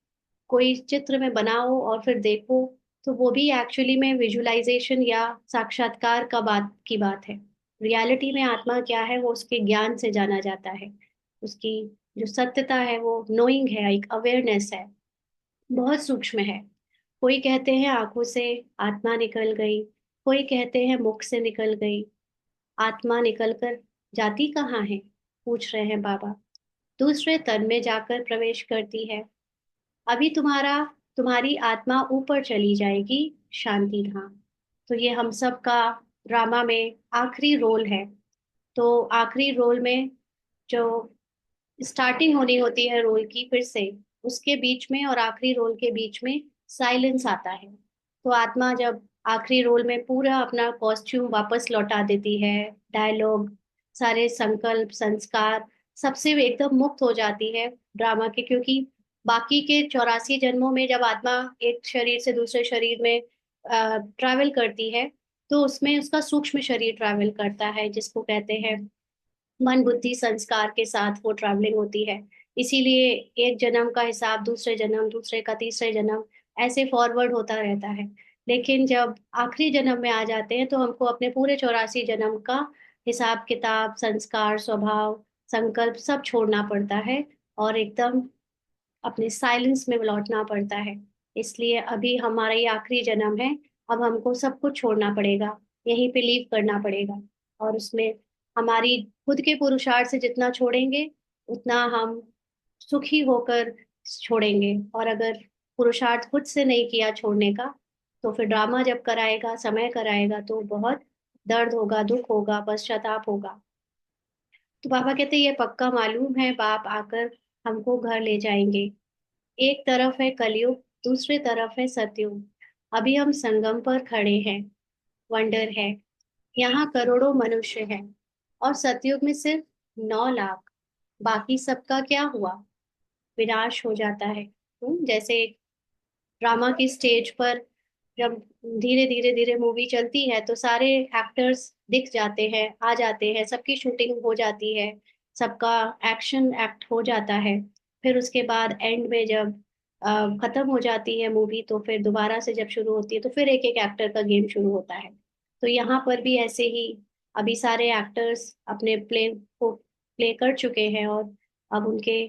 Speaker 1: कोई चित्र में बनाओ और फिर देखो, तो वो भी एक्चुअली में विजुअलाइजेशन या साक्षात्कार का बात की बात है। रियलिटी में आत्मा क्या है वो उसके ज्ञान से जाना जाता है। उसकी जो सत्यता है वो नोइंग है, एक अवेयरनेस है, बहुत सूक्ष्म है। कोई कहते हैं आंखों से आत्मा निकल गई, कोई कहते हैं मुख से निकल गई। आत्मा निकल कर जाती कहाँ है, पूछ रहे हैं बाबा। दूसरे तन में जाकर प्रवेश करती है। अभी तुम्हारी आत्मा ऊपर चली जाएगी, शांति धाम। तो ये हम सब का ड्रामा में आखिरी रोल है। तो आखिरी रोल में जो स्टार्टिंग होनी होती है रोल की, फिर से उसके बीच में और आखिरी रोल के बीच में साइलेंस आता है। तो आत्मा जब आखिरी रोल में पूरा अपना कॉस्ट्यूम वापस लौटा देती है, डायलॉग, सारे संकल्प संस्कार सबसे भी एकदम मुक्त हो जाती है ड्रामा के। क्योंकि बाकी के 84 जन्मों में जब आत्मा एक शरीर से दूसरे शरीर में ट्रैवल करती है, तो उसमें उसका सूक्ष्म शरीर ट्रैवल करता है, जिसको कहते हैं मन बुद्धि संस्कार के साथ वो ट्रैवलिंग होती है। इसीलिए एक जन्म का हिसाब दूसरे जन्म, दूसरे का तीसरे जन्म, ऐसे फॉरवर्ड होता रहता है। लेकिन जब आखिरी जन्म में आ जाते हैं तो हमको अपने पूरे 84 जन्म का हिसाब किताब, संस्कार, स्वभाव, संकल्प सब छोड़ना पड़ता है और एकदम अपने साइलेंस में लौटना पड़ता है। इसलिए अभी हमारा ये आखिरी जन्म है। अब हमको सब कुछ छोड़ना पड़ेगा, यहीं पे लीव करना पड़ेगा। और उसमें हमारी खुद के पुरुषार्थ से जितना छोड़ेंगे उतना हम सुखी होकर छोड़ेंगे। और अगर पुरुषार्थ खुद से नहीं किया छोड़ने का, तो फिर ड्रामा जब कराएगा, समय कराएगा, तो बहुत दर्द होगा, दुख होगा, पश्चाताप होगा। तो पापा कहते ये पक्का मालूम है, बाप आकर हमको घर ले जाएंगे। एक तरफ है कलयुग, दूसरी तरफ है सतयुग। अभी हम संगम पर खड़े हैं। वंडर है, यहाँ करोड़ों मनुष्य हैं और सतयुग में सिर्फ 9 लाख। बाकी सबका क्या हुआ? विनाश हो जाता है। जैसे ड्रामा की स्टेज पर जब धीरे धीरे धीरे मूवी चलती है तो सारे एक्टर्स दिख जाते हैं, आ जाते हैं, सबकी शूटिंग हो जाती है, सबका एक्शन एक्ट हो जाता है। फिर उसके बाद एंड में जब खत्म हो जाती है मूवी, तो फिर दोबारा से जब शुरू होती है तो फिर एक एक एक्टर का गेम शुरू होता है। तो यहाँ पर भी ऐसे ही अभी सारे एक्टर्स अपने प्ले को प्ले कर चुके हैं और अब उनके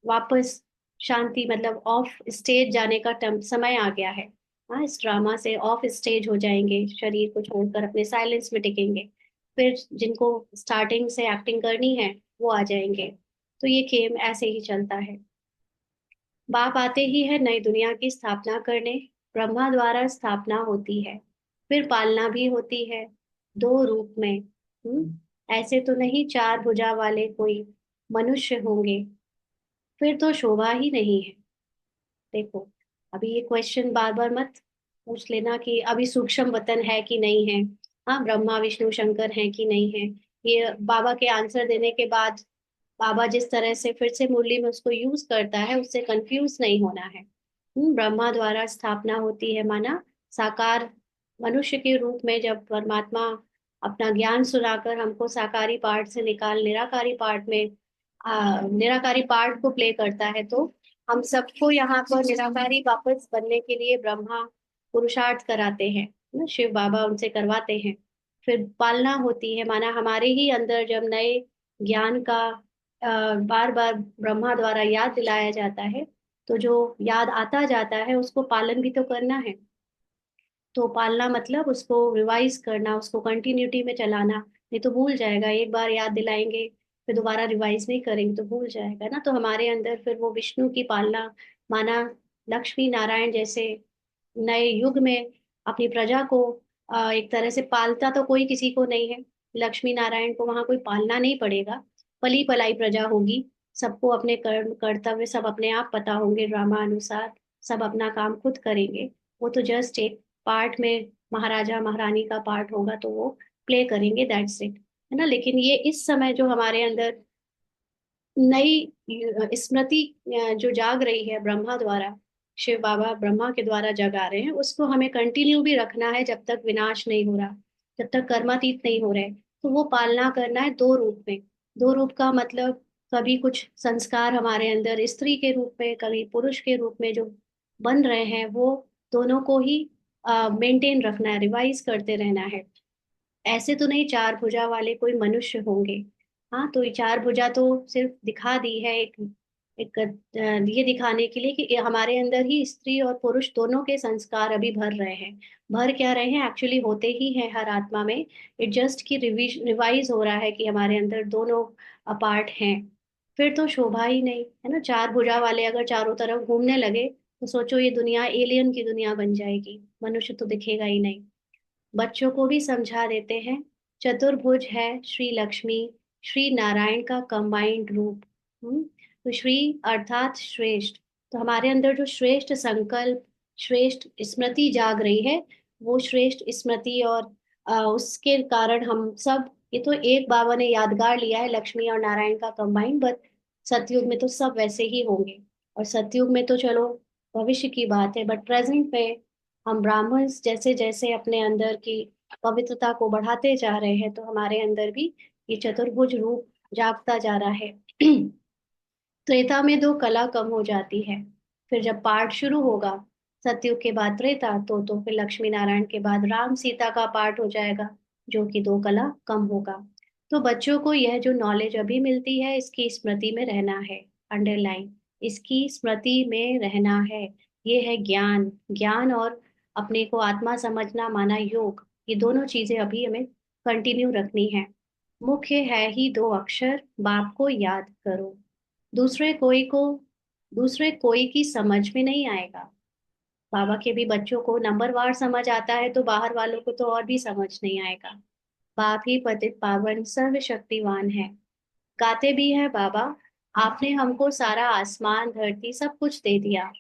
Speaker 1: वापस शांति मतलब ऑफ स्टेज जाने का समय आ गया है। हाँ, इस ड्रामा से ऑफ स्टेज हो जाएंगे, शरीर को छोड़कर अपने साइलेंस में टिकेंगे। फिर जिनको स्टार्टिंग से एक्टिंग करनी है वो आ जाएंगे। तो ये गेम ऐसे ही चलता है। बाप आते ही है नई दुनिया की स्थापना करने। ब्रह्मा द्वारा स्थापना होती है, फिर पालना भी होती है, 2 रूप में। ऐसे तो नहीं 4 भुजा वाले कोई मनुष्य होंगे, फिर तो शोभा ही नहीं है। देखो, अभी ये क्वेश्चन बार बार मत पूछ लेना कि अभी सूक्ष्म वतन है कि नहीं है, हाँ ब्रह्मा विष्णु शंकर है कि नहीं है। ये बाबा के आंसर देने के बाद बाबा जिस तरह से फिर से मुरली में उसको यूज करता है, उससे कंफ्यूज नहीं होना है। ब्रह्मा द्वारा स्थापना होती है, माना साकार मनुष्य के रूप में जब परमात्मा अपना ज्ञान सुनाकर हमको साकारी पार्ट से निकाल निराकारी पार्ट में निराकारी पार्ट को प्ले करता है, तो हम सबको यहाँ पर निराकारी वापस बनने के लिए ब्रह्मा पुरुषार्थ कराते हैं ना, शिव बाबा उनसे करवाते हैं। फिर पालना होती है, माना हमारे ही अंदर जब नए ज्ञान का बार बार ब्रह्मा द्वारा याद दिलाया जाता है, तो जो याद आता जाता है उसको पालन भी तो करना है। तो पालना मतलब उसको रिवाइज करना, उसको कंटिन्यूटी में चलाना। नहीं तो भूल जाएगा, एक बार याद दिलाएंगे फिर दोबारा रिवाइज नहीं करेंगे तो भूल जाएगा ना। तो हमारे अंदर फिर वो विष्णु की पालना, माना लक्ष्मी नारायण जैसे नए युग में अपनी प्रजा को एक तरह से पालता तो कोई किसी को नहीं है। लक्ष्मी नारायण को वहां कोई पालना नहीं पड़ेगा, पली पलाई प्रजा होगी। सबको अपने कर्म कर्तव्य सब अपने आप पता होंगे, ड्रामा अनुसार सब अपना काम खुद करेंगे। वो तो जस्ट एक पार्ट में महाराजा महारानी का पार्ट होगा तो वो प्ले करेंगे, दैट्स इट, है ना। लेकिन ये इस समय जो हमारे अंदर नई स्मृति जो जाग रही है ब्रह्मा द्वारा, शिव बाबा ब्रह्मा के द्वारा जगा रहे हैं, उसको हमें कंटिन्यू भी रखना है जब तक विनाश नहीं हो रहा, जब तक कर्मातीत नहीं हो रहे। तो वो पालना करना है 2 रूप में। 2 रूप का मतलब कभी कुछ संस्कार हमारे अंदर स्त्री के रूप में, कभी पुरुष के रूप में जो बन रहे हैं, वो दोनों को ही मेंटेन रखना है, रिवाइज करते रहना है। ऐसे तो नहीं 4 भुजा वाले कोई मनुष्य होंगे। हाँ, तो ये 4 भुजा तो सिर्फ दिखा दी है, एक ये दिखाने के लिए कि ये हमारे अंदर ही स्त्री और पुरुष दोनों के संस्कार अभी भर रहे हैं। भर क्या रहे हैं, एक्चुअली होते ही हैं हर आत्मा में। इट जस्ट की रिवाइज हो रहा है कि हमारे अंदर दोनों पार्ट हैं। फिर तो शोभा ही नहीं है ना। 4 भुजा वाले अगर चारों तरफ घूमने लगे तो सोचो ये दुनिया एलियन की दुनिया बन जाएगी, मनुष्य तो दिखेगा ही नहीं। बच्चों को भी समझा देते हैं, चतुर्भुज है श्री लक्ष्मी, श्री नारायण का कंबाइंड रूप। तो श्री अर्थात श्रेष्ठ। तो हमारे अंदर जो श्रेष्ठ संकल्प, श्रेष्ठ स्मृति जाग रही है, वो श्रेष्ठ स्मृति और उसके कारण हम सब, ये तो एक बाबा ने यादगार लिया है लक्ष्मी और नारायण का कंबाइंड, बट सतयुग में तो सब वैसे ही होंगे। और सतयुग में तो चलो भविष्य की बात है, बट प्रेजेंट में हम ब्राह्मण्स जैसे जैसे अपने अंदर की पवित्रता को बढ़ाते जा रहे हैं, तो हमारे अंदर भी ये चतुर्भुज रूप जागता जा रहा है। त्रेता में दो कला कम हो जाती है। फिर जब पाठ शुरू होगा, सतयुग के बाद त्रेता, तो फिर लक्ष्मी नारायण के बाद राम सीता का पाठ हो जाएगा, जो कि दो कला कम होगा। तो बच्चों को यह जो नॉलेज अभी मिलती है, इसकी स्मृति में रहना है। अंडरलाइन, इसकी स्मृति में रहना है। ये है ज्ञान। ज्ञान और अपने को आत्मा समझना माना योग, ये दोनों चीजें अभी हमें कंटिन्यू रखनी है। मुख्य है ही दो अक्षर, बाप को याद करो। दूसरे कोई को दूसरे कोई की समझ में नहीं आएगा। बाबा के भी बच्चों को नंबरवार समझ आता है, तो बाहर वालों को तो और भी समझ नहीं आएगा। बाप ही पतित पावन सर्वशक्तिवान है। गाते भी है बाबा, आपने हमको सारा आसमान धरती सब कुछ दे दिया।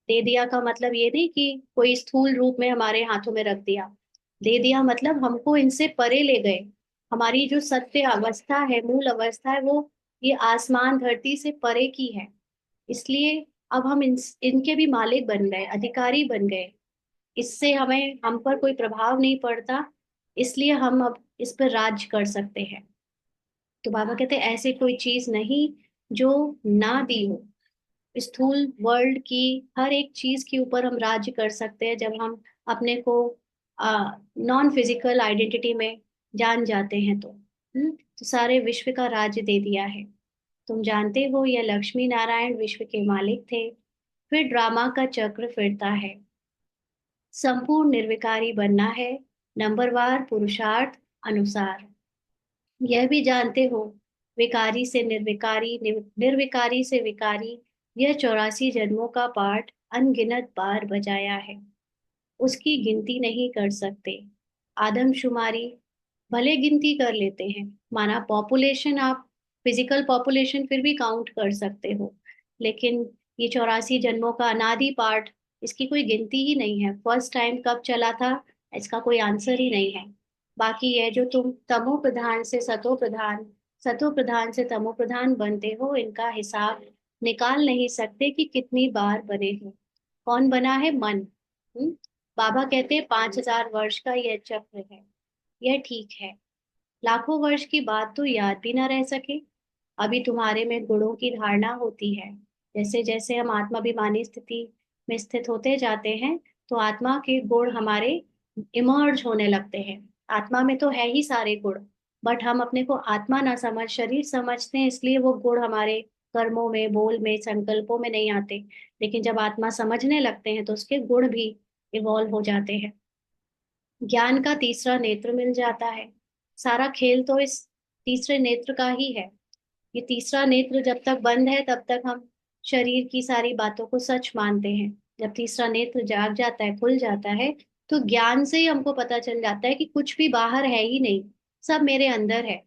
Speaker 1: दे दिया का मतलब ये नहीं कि कोई स्थूल रूप में हमारे हाथों में रख दिया। दे दिया मतलब हमको इनसे परे ले गए। हमारी जो सत्य अवस्था है, मूल अवस्था है, वो ये आसमान धरती से परे की है। इसलिए अब हम इनके भी मालिक बन गए, अधिकारी बन गए। इससे हमें हम पर कोई प्रभाव नहीं पड़ता, इसलिए हम अब इस पर राज कर सकते हैं। तो बाबा कहते हैं ऐसी कोई चीज नहीं जो ना दी हो। स्थूल वर्ल्ड की हर एक चीज के ऊपर हम राज्य कर सकते हैं, जब हम अपने को नॉन फिजिकल आइडेंटिटी में जान जाते हैं तो सारे विश्व का राज्य दे दिया है। तुम जानते हो, यह लक्ष्मी नारायण विश्व के मालिक थे। फिर ड्रामा का चक्र फिरता है। संपूर्ण निर्विकारी बनना है, नंबरवार पुरुषार्थ अनुसार। यह भी जानते हो, विकारी से निर्विकारी, निर्विकारी से विकारी, यह 84 जन्मों का पाठ अनगिनत बार बजाया है। उसकी गिनती नहीं कर सकते। आदमशुमारी भले गिनती कर लेते हैं, माना पॉपुलेशन, आप फिजिकल पॉपुलेशन फिर भी काउंट कर सकते हो, लेकिन ये 84 जन्मों का अनादि पाठ, इसकी कोई गिनती ही नहीं है। फर्स्ट टाइम कब चला था, इसका कोई आंसर ही नहीं है। बाकी ये जो तुम तमो प्रधान से सतो प्रधान से तमो प्रधान बनते हो, इनका हिसाब निकाल नहीं सकते कि कितनी बार बने हो। कौन बना है? मन। हम्म? बाबा कहते हैं 5,000 वर्ष का यह चक्र है। यह ठीक है, लाखों वर्ष की बात तो याद भी ना रह सके। अभी तुम्हारे में गुणों की धारणा होती है। जैसे जैसे हम आत्माभिमानी स्थिति में स्थित होते जाते हैं, तो आत्मा के गुण हमारे इमर्ज होने लगते हैं। आत्मा में तो है ही सारे गुण, बट हम अपने को आत्मा ना समझ शरीर समझते हैं, इसलिए वो गुण हमारे कर्मों में, बोल में, संकल्पों में नहीं आते। लेकिन जब आत्मा समझने लगते हैं, तो उसके गुण भी इवॉल्व हो जाते हैं। ज्ञान का तीसरा नेत्र मिल जाता है। सारा खेल तो इस तीसरे नेत्र का ही है। ये तीसरा नेत्र जब तक बंद है, तब तक हम शरीर की सारी बातों को सच मानते हैं। जब तीसरा नेत्र जाग जाता है, खुल जाता है, तो ज्ञान से ही हमको पता चल जाता है कि कुछ भी बाहर है ही नहीं, सब मेरे अंदर है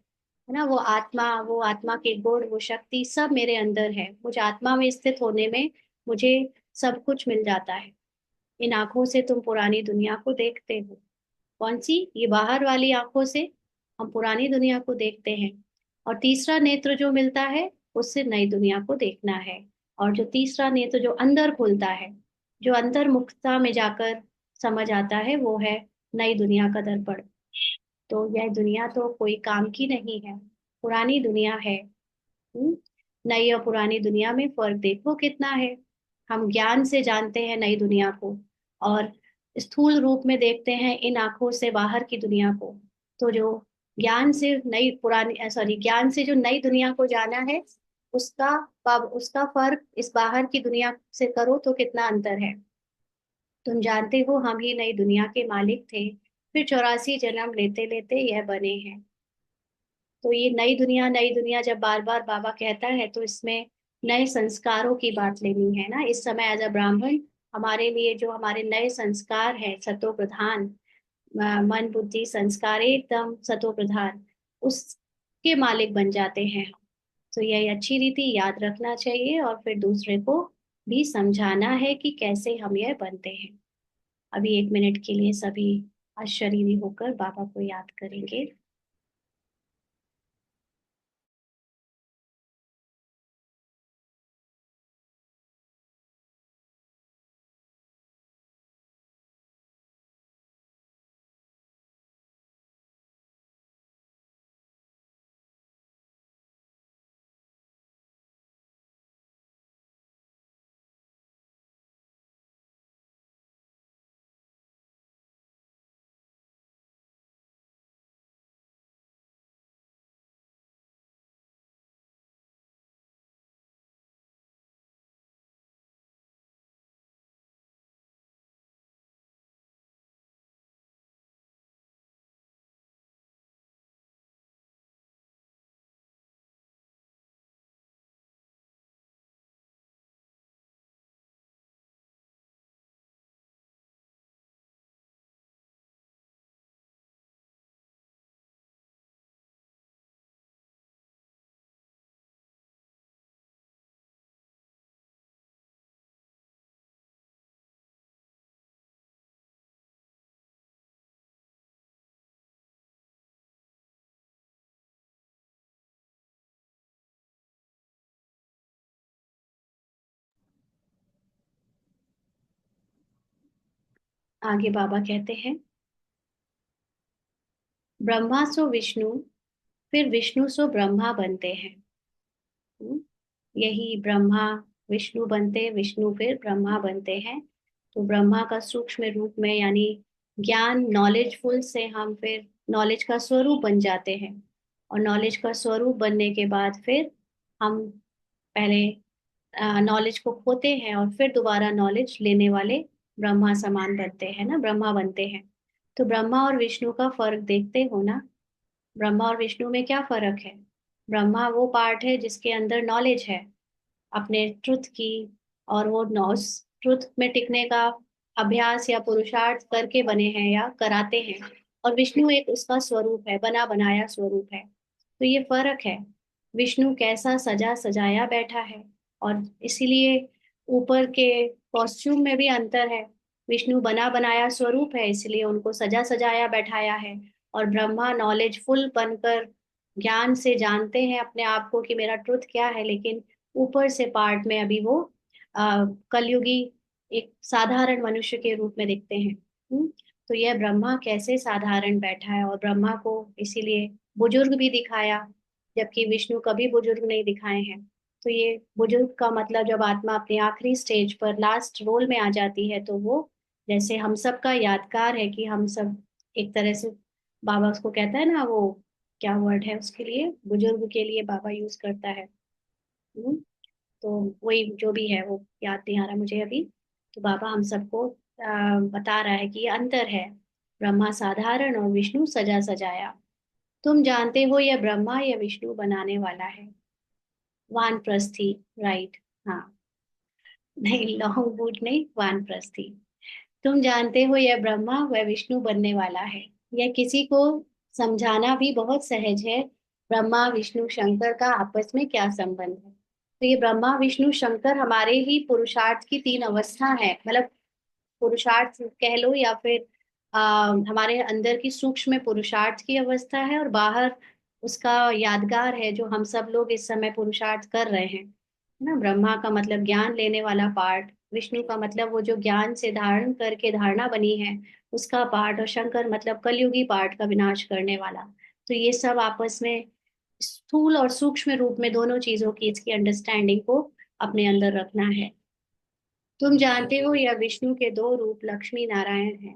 Speaker 1: ना। वो आत्मा के गुण, वो शक्ति सब मेरे अंदर है। मुझे आत्मा में स्थित होने में मुझे सब कुछ मिल जाता है। इन आंखों से तुम पुरानी दुनिया को देखते हो। कौन सी? ये बाहर वाली आंखों से हम पुरानी दुनिया को देखते हैं। और तीसरा नेत्र जो मिलता है, उससे नई दुनिया को देखना है। और जो तीसरा नेत्र जो अंदर खुलता है, जो अंतर्मुखता में जाकर समझ आता है, वो है नई दुनिया का दर्पण। तो यह दुनिया तो कोई काम की नहीं है, पुरानी दुनिया है। हम्म? नई और पुरानी दुनिया में फर्क देखो कितना है। हम ज्ञान से जानते हैं नई दुनिया को, और स्थूल रूप में देखते हैं इन आंखों से बाहर की दुनिया को। तो जो ज्ञान से जो नई दुनिया को जाना है, उसका उसका फर्क इस बाहर की दुनिया से करो तो कितना अंतर है। तुम जानते हो, हम ही नई दुनिया के मालिक थे, फिर 84 जन्म लेते लेते यह बने हैं। तो ये नई दुनिया जब बार बार बाबा कहता है, तो इसमें नए संस्कारों की बात लेनी है ना। इस समय एज अ ब्राह्मण, हमारे लिए जो हमारे नए संस्कार हैं, सतो प्रधान, मन बुद्धि संस्कार एकदम सतो प्रधान, उसके मालिक बन जाते हैं। तो यह अच्छी रीति याद रखना चाहिए, और फिर दूसरे को भी समझाना है कि कैसे हम यह बनते हैं। अभी 1 मिनट के लिए सभी अशरीरी होकर बाबा को याद करेंगे। आगे बाबा कहते हैं, ब्रह्मा सो विष्णु, फिर विष्णु सो ब्रह्मा बनते हैं। हम्म, यही ब्रह्मा विष्णु बनते, विष्णु फिर ब्रह्मा बनते हैं। तो ब्रह्मा का सूक्ष्म रूप में यानी ज्ञान नॉलेजफुल से हम फिर नॉलेज का स्वरूप बन जाते हैं। और नॉलेज का स्वरूप बनने के बाद फिर हम पहले नॉलेज को खोते हैं और फिर दोबारा नॉलेज लेने वाले ब्रह्मा समान बनते हैं ना, ब्रह्मा बनते हैं। तो ब्रह्मा और विष्णु का फर्क देखते हो ना। ब्रह्मा और विष्णु में क्या फर्क है? ब्रह्मा वो पार्ट है जिसके अंदर नॉलेज है अपने ट्रुथ की, और वो उस ट्रुथ में टिकने का अभ्यास या पुरुषार्थ करके बने हैं या कराते हैं। और विष्णु एक उसका स्वरूप है, बना बनाया स्वरूप है। तो ये फर्क है। विष्णु कैसा सजा सजाया बैठा है, और इसीलिए ऊपर के कॉस्ट्यूम में भी अंतर है। विष्णु बना बनाया स्वरूप है, इसलिए उनको सजा सजाया बैठाया है। और ब्रह्मा नॉलेजफुल बनकर ज्ञान से जानते हैं अपने आप को कि मेरा ट्रुथ क्या है, लेकिन ऊपर से पार्ट में अभी वो कलयुगी एक साधारण मनुष्य के रूप में दिखते हैं। हम्म, तो यह ब्रह्मा कैसे साधारण बैठा है, और ब्रह्मा को इसीलिए बुजुर्ग भी दिखाया, जबकि विष्णु कभी बुजुर्ग नहीं दिखाए हैं। तो ये बुजुर्ग का मतलब जब आत्मा अपनी आखिरी स्टेज पर लास्ट रोल में आ जाती है, तो वो जैसे हम सब का यादगार है कि हम सब एक तरह से, बाबा उसको कहता है ना, वो क्या वर्ड है उसके लिए, बुजुर्ग के लिए बाबा यूज करता है। हम्म, तो वही जो भी है वो याद नहीं आ रहा मुझे अभी। तो बाबा हम सबको बता रहा है कि ये अंतर है, ब्रह्मा साधारण और विष्णु सजा सजाया। तुम जानते हो यह ब्रह्मा या विष्णु बनाने वाला है। वानप्रस्थी, राइट। हाँ, नहीं लॉन्ग बूट नहीं, वानप्रस्थी। तुम जानते हो यह ब्रह्मा व विष्णु बनने वाला है। यह किसी को समझाना भी बहुत सहज है। ब्रह्मा विष्णु शंकर का आपस में क्या संबंध है? तो ये ब्रह्मा विष्णु शंकर हमारे ही पुरुषार्थ की तीन अवस्था है, मतलब पुरुषार्थ कह लो, या फिर हमारे अंदर की सूक्ष्म पुरुषार्थ की अवस्था है, और बाहर उसका यादगार है जो हम सब लोग इस समय पुरुषार्थ कर रहे हैं, है ना। ब्रह्मा का मतलब ज्ञान लेने वाला पार्ट, विष्णु का मतलब वो जो ज्ञान से धारण करके धारणा बनी है उसका पार्ट, और शंकर मतलब कलयुगी पार्ट का विनाश करने वाला। तो ये सब आपस में स्थूल और सूक्ष्म रूप में दोनों चीजों की इसकी अंडरस्टैंडिंग को अपने अंदर रखना है। तुम जानते हो यह विष्णु के दो रूप लक्ष्मी नारायण हैं,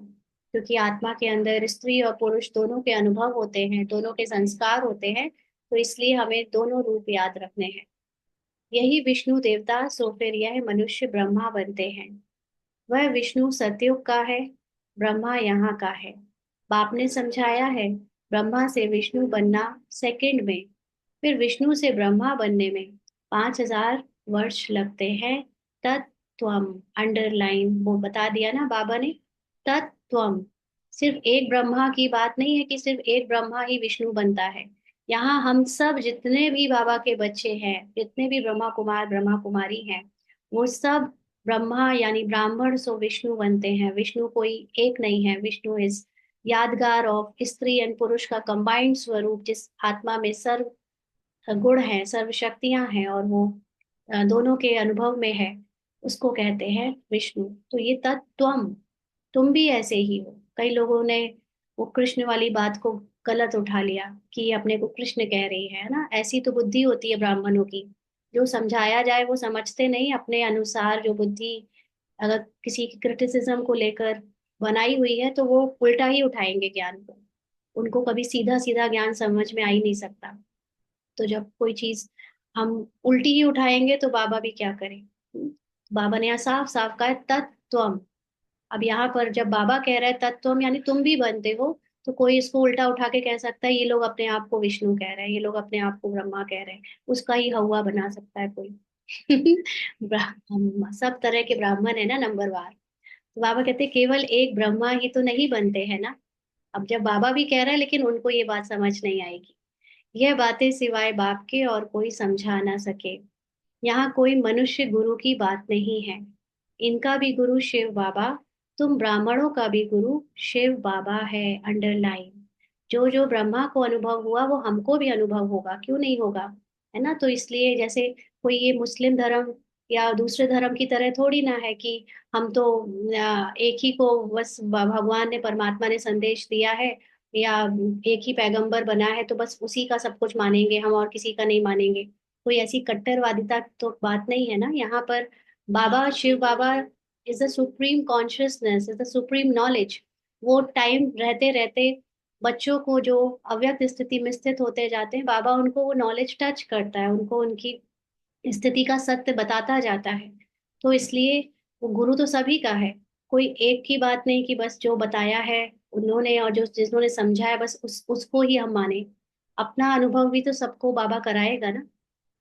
Speaker 1: क्योंकि आत्मा के अंदर स्त्री और पुरुष दोनों के अनुभव होते हैं, दोनों के संस्कार होते हैं। तो इसलिए हमें दोनों रूप याद रखने हैं। यही विष्णु देवता, सो फिर यह मनुष्य ब्रह्मा बनते हैं। वह विष्णु सतयुग का है, ब्रह्मा यहाँ का है। बाप ने समझाया है, ब्रह्मा से विष्णु बनना सेकंड में, फिर विष्णु से ब्रह्मा बनने में 5,000 वर्ष लगते हैं। तत्त्वम, अंडरलाइन वो बता दिया ना बाबा ने, तत्त्वम। सिर्फ एक ब्रह्मा की बात नहीं है कि सिर्फ एक ब्रह्मा ही विष्णु बनता है। यहाँ हम सब जितने भी बाबा के बच्चे हैं, जितने भी ब्रह्मा कुमार ब्रह्मा कुमारी हैं, वो सब ब्रह्मा यानी ब्राह्मण सो विष्णु बनते हैं। विष्णु कोई एक नहीं है, विष्णु इज यादगार ऑफ स्त्री एंड पुरुष का कंबाइंड स्वरूप, जिस आत्मा में सर्व गुण है, सर्व शक्तियां हैं, और वो दोनों के अनुभव में है, उसको कहते हैं विष्णु। तो ये तत्त्वम, तुम भी ऐसे ही हो। कई लोगों ने वो कृष्ण वाली बात को गलत उठा लिया कि ये अपने को कृष्ण कह रही है ना। ऐसी तो बुद्धि होती है ब्राह्मणों की, जो समझाया जाए वो समझते नहीं अपने अनुसार। जो बुद्धि अगर किसी की क्रिटिसिज्म को लेकर बनाई हुई है, तो वो उल्टा ही उठाएंगे ज्ञान को। उनको कभी सीधा सीधा ज्ञान समझ में आ ही नहीं सकता। तो जब कोई चीज हम उल्टी ही उठाएंगे तो बाबा भी क्या करें। बाबा ने यहाँ साफ साफ कहा है तत्त्वम। अब यहाँ पर जब बाबा कह रहे हैं तत्त्वम यानी तुम भी बनते हो, तो कोई इसको उल्टा उठा के कह सकता है ये लोग अपने आप को विष्णु कह रहे हैं, ये लोग अपने आप को ब्रह्मा कह रहे हैं। उसका ही हवा बना सकता है कोई। हम सब तरह के ब्राह्मण है ना, नंबरवार। तो बाबा कहते हैं, केवल एक ब्रह्मा ही तो नहीं बनते हैं ना। अब जब बाबा भी कह रहे हैं, लेकिन उनको ये बात समझ नहीं आएगी। यह बातें सिवाय बाप के और कोई समझा ना सके। यहाँ कोई मनुष्य गुरु की बात नहीं है। इनका भी गुरु शिव बाबा, तुम ब्राह्मणों का भी गुरु शिव बाबा है। अंडरलाइन, जो जो ब्रह्मा को अनुभव हुआ वो हमको भी अनुभव होगा, क्यों नहीं होगा, है ना। तो इसलिए जैसे कोई ये मुस्लिम धर्म या दूसरे धर्म की तरह थोड़ी ना है कि हम तो एक ही को बस भगवान ने, परमात्मा ने संदेश दिया है, या एक ही पैगंबर बना है तो बस उसी का सब कुछ मानेंगे हम और किसी का नहीं मानेंगे। कोई ऐसी कट्टरवादिता तो बात नहीं है ना यहाँ पर। Baba, Shiv Baba is the supreme consciousness, is the supreme knowledge. वो टाइम रहते रहते बच्चों को जो अव्यक्त स्थिति में स्थित होते जाते हैं, बाबा उनको वो नॉलेज टच करता है, उनको उनकी स्थिति का सत्य बताता जाता है। तो इसलिए वो गुरु तो सभी का है, कोई एक की बात नहीं कि बस जो बताया है उन्होंने और जो जिन्होंने समझा है बस उसको ही हम माने। अपना अनुभव भी तो सबको बाबा कराएगा ना।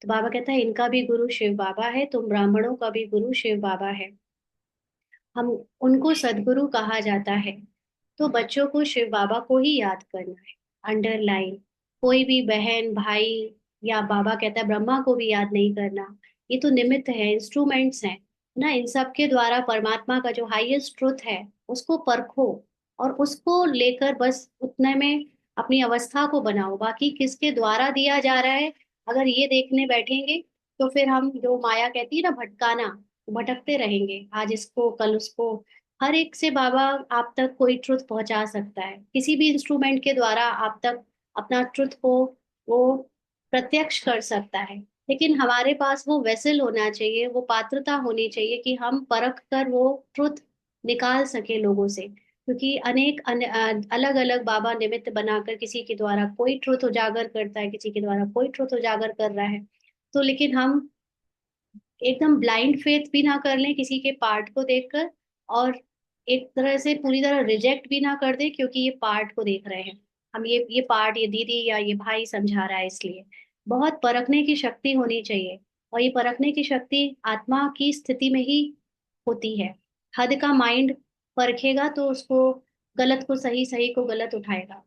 Speaker 1: तो बाबा कहता है इनका भी गुरु शिव बाबा है, तुम ब्राह्मणों का भी गुरु शिव बाबा है। हम उनको सदगुरु कहा जाता है। तो बच्चों को शिव बाबा को ही याद करना है, अंडरलाइन। कोई भी बहन भाई, या बाबा कहता है ब्रह्मा को भी याद नहीं करना। ये तो निमित्त है, इंस्ट्रूमेंट्स हैं ना। इन सब के द्वारा परमात्मा का जो हाईएस्ट ट्रुथ है उसको परखो, और उसको लेकर बस उतने में अपनी अवस्था को बनाओ। बाकी किसके द्वारा दिया जा रहा है, अगर ये देखने बैठेंगे तो फिर हम, जो माया कहती है ना भटकाना, भटकते रहेंगे, आज इसको कल उसको। हर एक से बाबा आप तक कोई ट्रुथ पहुंचा सकता है, किसी भी इंस्ट्रूमेंट के द्वारा आप तक अपना ट्रुथ को वो प्रत्यक्ष कर सकता है। लेकिन हमारे पास वो वेसल होना चाहिए, वो पात्रता होनी चाहिए कि हम परख कर वो ट्रुथ निकाल सके लोगों से। क्योंकि अनेक अलग अलग बाबा निमित्त बनाकर किसी के द्वारा कोई ट्रुथ उजागर करता है, किसी के द्वारा कोई ट्रुथ उजागर कर रहा है। तो लेकिन हम एकदम ब्लाइंड फेथ भी ना कर लें किसी के पार्ट को देखकर, और एक तरह से पूरी तरह रिजेक्ट भी ना कर दें क्योंकि ये पार्ट को देख रहे हैं हम, ये पार्ट, ये दीदी या ये भाई समझा रहा है इसलिए। बहुत परखने की शक्ति होनी चाहिए, और ये परखने की शक्ति आत्मा की स्थिति में ही होती है। हद का माइंड परखेगा तो उसको गलत को सही, सही को गलत उठाएगा।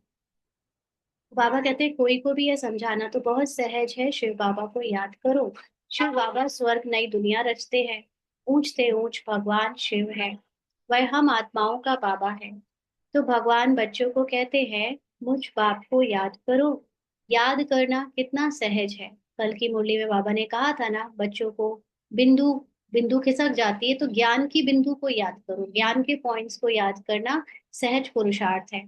Speaker 1: बाबा कहते हैं कोई को भी यह समझाना तो बहुत सहज है, शिव बाबा को याद करो। शिव बाबा स्वर्ग नई दुनिया रचते हैं, ऊंचते ऊंच भगवान शिव है, वह हम आत्माओं का बाबा है। तो भगवान बच्चों को कहते हैं मुझ बाप को याद करो। याद करना कितना सहज है। कल की मुरली में बाबा ने कहा था ना बच्चों को, बिंदु बिंदु खिसक जाती है तो ज्ञान की बिंदु को याद करो, ज्ञान के पॉइंट्स को याद करना सहज पुरुषार्थ है।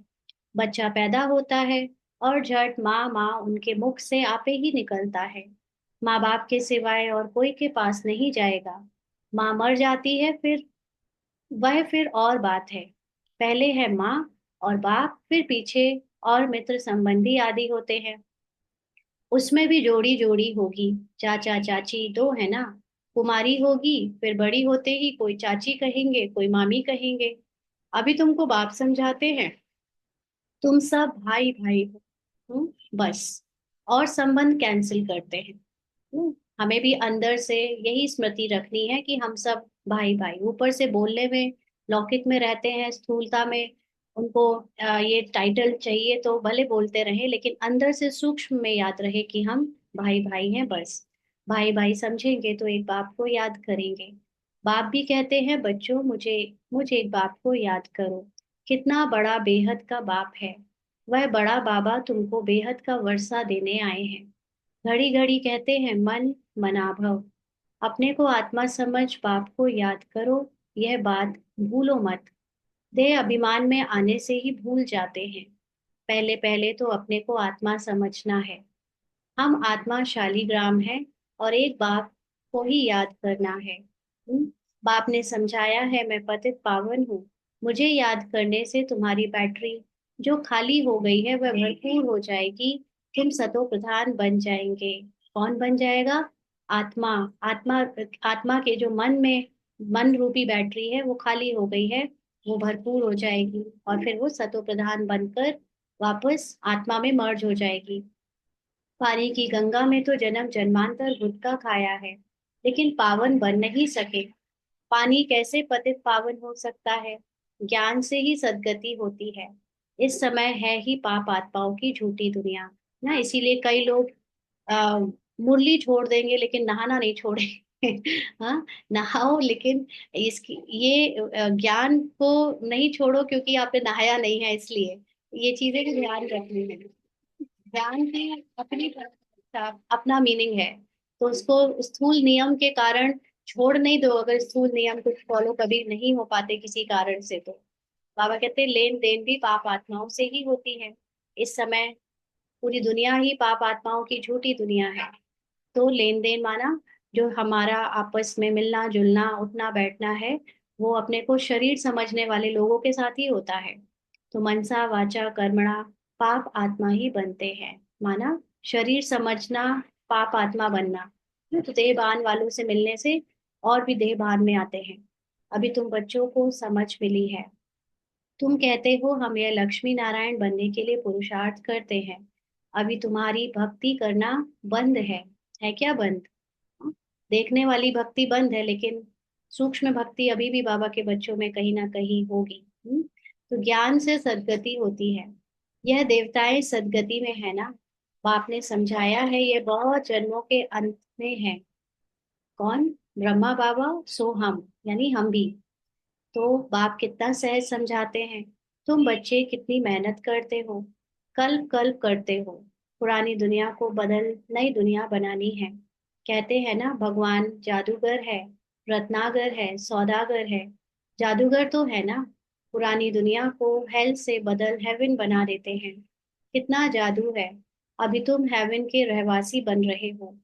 Speaker 1: बच्चा पैदा होता है और झट माँ माँ उनके मुख से आपे ही निकलता है। माँ बाप के सिवाय और कोई के पास नहीं जाएगा। माँ मर जाती है फिर, वह फिर और बात है। पहले है माँ और बाप, फिर पीछे और मित्र संबंधी आदि होते हैं। उसमें भी जोड़ी जोड़ी होगी, चाचा चाची दो है ना। कुमारी होगी, फिर बड़ी होते ही कोई चाची कहेंगे, कोई मामी कहेंगे। अभी तुमको बाप समझाते हैं, तुम सब भाई भाई हो। बस, और संबंध कैंसिल करते हैं। हमें भी अंदर से यही स्मृति रखनी है कि हम सब भाई भाई। ऊपर से बोलने में लौकिक में रहते हैं, स्थूलता में उनको ये टाइटल चाहिए तो भले बोलते रहे, लेकिन अंदर से सूक्ष्म में याद रहे कि हम भाई भाई हैं बस। भाई भाई समझेंगे तो एक बाप को याद करेंगे। बाप भी कहते हैं बच्चों मुझे मुझे एक बाप को याद करो। कितना बड़ा बेहद का बाप है, वह बड़ा बाबा तुमको बेहद का वर्षा देने आए हैं। घड़ी घड़ी कहते हैं मन मनाभव, अपने को आत्मा समझ बाप को याद करो। यह बात भूलो मत, देह अभिमान में आने से ही भूल जाते हैं। पहले पहले तो अपने को आत्मा समझना है। हम आत्मा शालीग्राम है, और एक बाप को ही याद करना है। बाप ने समझाया है मैं पतित पावन हूँ, मुझे याद करने से तुम्हारी बैटरी जो खाली हो गई है वह भरपूर हो जाएगी। तुम सतो प्रधान बन जाएंगे। कौन बन जाएगा? आत्मा। आत्मा, आत्मा के जो मन में, मन रूपी बैटरी है वो खाली हो गई है, वो भरपूर हो जाएगी, और फिर वो सतो प्रधान बनकर वापस आत्मा में मर्ज हो जाएगी। पानी की गंगा में तो जन्म जन्मांतर गुटखा खाया है, लेकिन पावन बन नहीं सके। पानी कैसे पतित पावन हो सकता है? ज्ञान से ही सद्गति होती है। इस समय है ही पाप आत्माओं की झूठी दुनिया ना, इसीलिए कई लोग आ, मुरली छोड़ देंगे लेकिन नहाना नहीं छोड़ेंगे। हाँ, नहाओ लेकिन इसकी ये ज्ञान को नहीं छोड़ो क्योंकि आपने नहाया नहीं है, इसलिए ये चीजें की ध्यान रखनी है। ध्यान की अपनी अपना मीनिंग है, तो उसको स्थूल नियम के कारण छोड़ नहीं दो, अगर स्थूल नियम कुछ फॉलो कभी नहीं हो पाते किसी कारण से तो बाबा कहते हैं लेन देन भी पाप आत्माओं से ही होती है। इस समय पूरी दुनिया ही पाप आत्माओं की झूठी दुनिया है। तो लेन देन माना जो हमारा आपस में मिलना जुलना उठना बैठना है, वो अपने को शरीर समझने वाले लोगों के साथ ही होता है। तो मनसा वाचा कर्मणा पाप आत्मा ही बनते हैं। माना शरीर समझना, पाप आत्मा बनना। तो देहभान वालों से मिलने से और भी देहभान में आते हैं। अभी तुम बच्चों को समझ मिली है, तुम कहते हो हम यह लक्ष्मी नारायण बनने के लिए पुरुषार्थ करते हैं। अभी तुम्हारी भक्ति करना बंद है क्या बंद? देखने वाली भक्ति बंद है, लेकिन सूक्ष्म भक्ति अभी भी बाबा के बच्चों में कहीं ना कहीं होगी। तो ज्ञान से सद्गति होती है। यह देवताएं सद्गति में है ना? बाप ने समझाया है ये बहुत जन्मों के अंत में है। कौन? ब्रह्मा बाबा सो हम, यानी हम भी। तो बाप कितना सहज समझाते हैं। तुम बच्चे कितनी मेहनत करते हो, कल्प कल्प करते हो, पुरानी दुनिया को बदल नई दुनिया बनानी है। कहते हैं ना भगवान जादूगर है, रत्नागर है, सौदागर है। जादूगर तो है ना, पुरानी दुनिया को हेल से बदल हेवन बना देते हैं। कितना जादू है। अभी तुम हेवन के रहवासी बन रहे हो।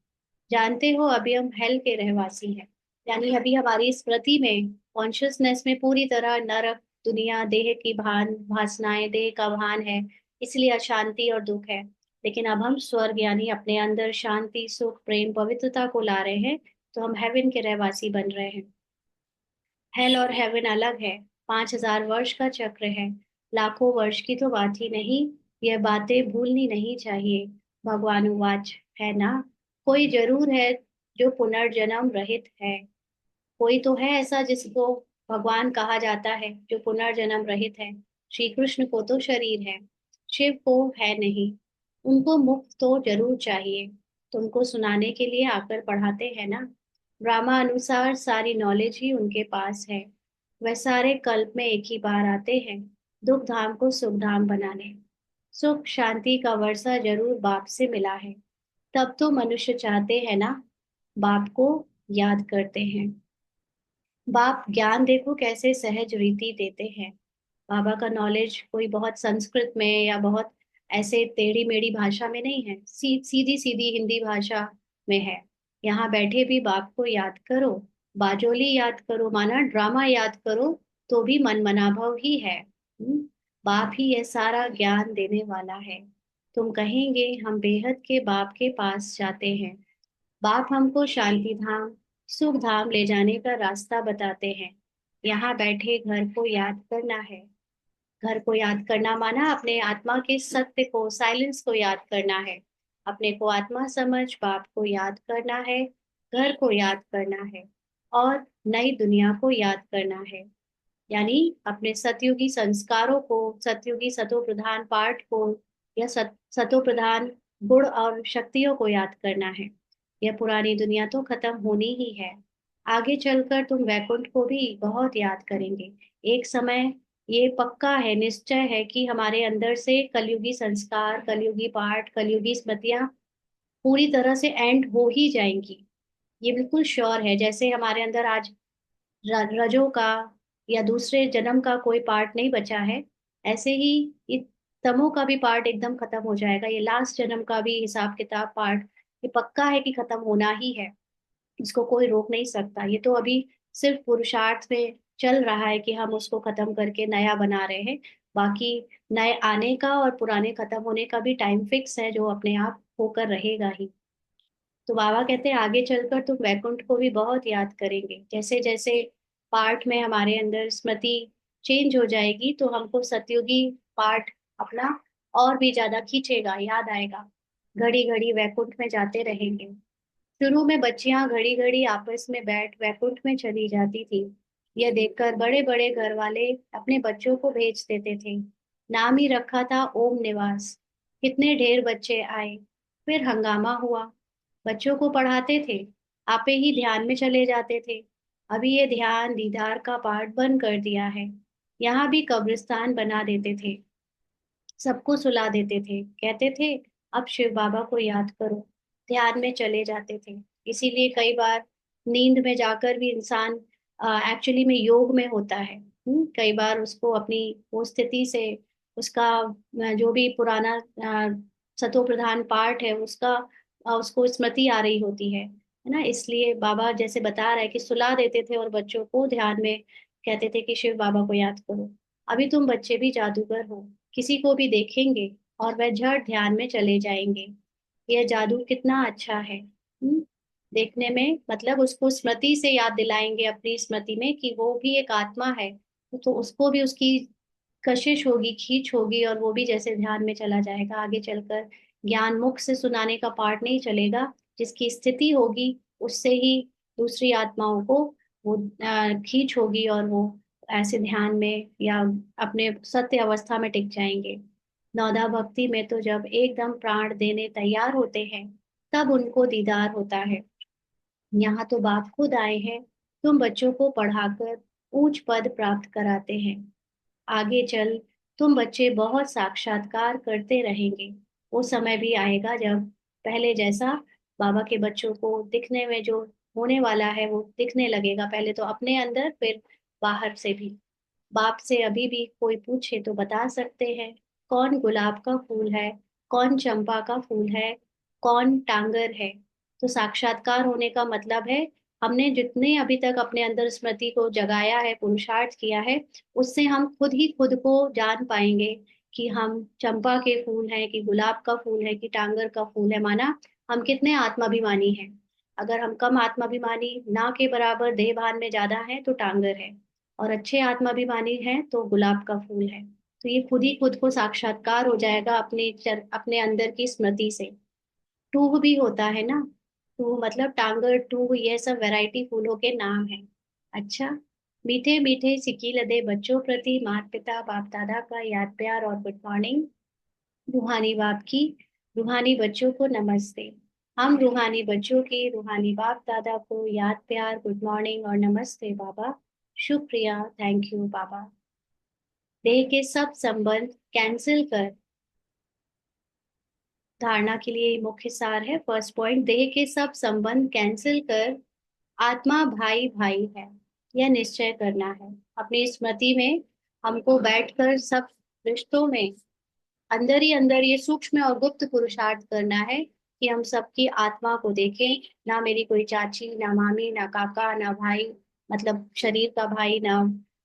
Speaker 1: जानते हो अभी हम हेल के रहवासी हैं। यानी अभी हमारी स्मृति में, कॉन्शियसनेस में पूरी तरह नरक दुनिया, देह की भान वासनाएं, देह का भान है, इसलिए अशांति और दुख है। लेकिन अब हम स्वर्ग यानी अपने अंदर शांति सुख प्रेम पवित्रता को ला रहे हैं। तो हम हेवन के रहवासी बन रहे हैं। हेल और हेवन अलग है। 5,000 वर्ष का चक्र है, लाखों वर्ष की तो बात ही नहीं। यह बातें भूलनी नहीं चाहिए। भगवान उवाच, है ना? कोई जरूर है जो पुनर्जन्म रहित है। कोई तो है ऐसा जिसको भगवान कहा जाता है, जो पुनर्जन्म रहित है। श्री कृष्ण को तो शरीर है, शिव को है नहीं। उनको मुक्त तो जरूर चाहिए। तुमको सुनाने के लिए आकर पढ़ाते हैं ना। ड्रामा अनुसार सारी नॉलेज ही उनके पास है। वह सारे कल्प में एक ही बार आते हैं, दुख धाम को सुख धाम बनाने। सुख शांति का वर्षा जरूर बाप से मिला है। तब तो मनुष्य चाहते हैं ना, बाप को याद करते हैं। बाप ज्ञान देखो कैसे सहज रीति देते हैं। बाबा का नॉलेज कोई बहुत संस्कृत में या बहुत ऐसे टेढ़ी मेढ़ी भाषा में नहीं है, सीधी सीधी हिंदी भाषा में है। यहाँ बैठे भी बाप को याद करो, बाजोली याद करो, माना ड्रामा याद करो, तो भी मन मनाभव ही है। बाप ही यह सारा ज्ञान देने वाला है। तुम कहेंगे हम बेहद के बाप के पास जाते हैं। बाप हमको शांति धाम सुख धाम ले जाने का रास्ता बताते हैं। यहाँ बैठे घर को याद करना है। घर को याद करना माना अपने आत्मा के सत्य को, साइलेंस को याद करना है। अपने को आत्मा समझ बाप को याद करना है, घर को याद करना है, और नई दुनिया को याद करना है। यानी अपने सतयुगी संस्कारों को, सतयुगी सतो प्रधान पाठ को, या सतो प्रधान गुण और शक्तियों को याद करना है। यह पुरानी दुनिया तो खत्म होनी ही है। आगे चलकर तुम वैकुंठ को भी बहुत याद करेंगे। एक समय ये पक्का है, निश्चय है कि हमारे अंदर से कलयुगी संस्कार, कलयुगी पाठ, कलयुगी स्मृतियां पूरी तरह से एंड हो ही जाएंगी। ये बिल्कुल श्योर है। जैसे हमारे अंदर आज रजों का या दूसरे जन्म का कोई पार्ट नहीं बचा है, ऐसे ही ये तमो का भी पार्ट एकदम खत्म हो जाएगा। ये लास्ट जन्म का भी हिसाब किताब पार्ट ये पक्का है कि खत्म होना ही है। इसको कोई रोक नहीं सकता। ये तो अभी सिर्फ पुरुषार्थ में चल रहा है कि हम उसको खत्म करके नया बना रहे हैं। बाकी नए आने का और पुराने खत्म होने का भी टाइम फिक्स है, जो अपने आप होकर रहेगा ही। तो बाबा कहते हैं आगे चलकर तुम वैकुंठ को भी बहुत याद करेंगे। जैसे जैसे पाठ में हमारे अंदर स्मृति चेंज हो जाएगी, तो हमको सतयुगी पाठ अपना और भी ज्यादा खींचेगा, याद आएगा। घड़ी घड़ी वैकुंठ में जाते रहेंगे। शुरू में बच्चियां घड़ी घड़ी आपस में बैठ वैकुंठ में चली जाती थी। यह देखकर बड़े बड़े घर वाले अपने बच्चों को भेज देते थे। नाम ही रखा था ओम निवास। कितने ढेर बच्चे आए, फिर हंगामा हुआ। बच्चों को पढ़ाते थे, आपे ही ध्यान में चले जाते थे। अभी ये ध्यान दीदार का पाठ बंद कर दिया है। यहाँ भी कब्रिस्तान बना देते थे, सबको सुला देते थे, कहते थे अब शिव बाबा को याद करो, ध्यान में चले जाते थे। इसीलिए कई बार नींद में जाकर भी इंसान एक्चुअली में योग में होता है। कई बार उसको अपनी वो स्थिति से उसका जो भी पुराना सतो प्रधान पार्ट है उसका उसको स्मृति आ रही होती है ना। इसलिए बाबा जैसे बता रहा है कि सुला देते थे और बच्चों को ध्यान में कहते थे कि शिव बाबा को याद करो। अभी तुम बच्चे भी जादूगर हो, किसी को भी देखेंगे और वह झट ध्यान में चले जाएंगे। यह जादू कितना अच्छा है। देखने में मतलब उसको स्मृति से याद दिलाएंगे अपनी स्मृति में कि वो भी एक आत्मा है। तो उसको भी उसकी कशिश होगी, खींच होगी, और वो भी जैसे ध्यान में चला जाएगा। आगे चलकर ज्ञान मुख से सुनाने का पार्ट नहीं चलेगा। जिसकी स्थिति होगी उससे ही दूसरी आत्माओं को वो खींच होगी और वो ऐसे ध्यान में या अपने सत्य अवस्था में टिक जाएंगे। नौदा भक्ति में तो जब एकदम प्राण देने तैयार होते हैं तब उनको दीदार होता है। यहाँ तो बाप खुद आए हैं, तुम बच्चों को पढ़ाकर ऊंच पद प्राप्त कराते हैं। आगे चल तुम बच्चे बहुत साक्षात्कार करते रहेंगे। वो समय भी आएगा जब पहले जैसा बाबा के बच्चों को दिखने में जो होने वाला है वो दिखने लगेगा। पहले तो अपने अंदर, फिर बाहर से भी। बाप से अभी भी कोई पूछे तो बता सकते हैं कौन गुलाब का फूल है, कौन चंपा का फूल है, कौन टांगर है। तो साक्षात्कार होने का मतलब है हमने जितने अभी तक अपने अंदर स्मृति को जगाया है, पुरुषार्थ किया है, उससे हम खुद ही खुद को जान पाएंगे कि हम चंपा के फूल हैं कि गुलाब का फूल है कि टांगर का फूल है। माना हम कितने आत्माभिमानी हैं। अगर हम कम आत्माभिमानी ना के बराबर देह भान में ज्यादा है तो टांगर है, और अच्छे आत्माभिमानी हैं तो गुलाब का फूल है। तो ये खुद ही खुद को साक्षात्कार हो जाएगा अपने अंदर की स्मृति से। टूह भी होता है ना, टूह मतलब टांगर, टूह, ये सब वैरायटी फूलों के नाम है। अच्छा, मीठे मीठे सिकी लदे बच्चों प्रति माता पिता बाप दादा का याद प्यार और गुड मॉर्निंग। रूहानी बाप की रूहानी बच्चों को नमस्ते। हम रूहानी बच्चों के रूहानी बाप दादा को याद प्यार, गुड मॉर्निंग और नमस्ते बाबा। शुक्रिया, थैंक यू बाबा। देह के सब संबंध कैंसिल कर। धारणा के लिए मुख्य सार है। फर्स्ट पॉइंट, देह के सब संबंध कैंसिल कर आत्मा भाई भाई है, यह निश्चय करना है। अपनी स्मृति में हमको बैठकर सब रिश्तों में अंदर ही अंदर ये सूक्ष्म और गुप्त पुरुषार्थ करना है कि हम सबकी आत्मा को देखें। ना मेरी कोई चाची, ना मामी, ना काका, ना भाई, मतलब शरीर का भाई, ना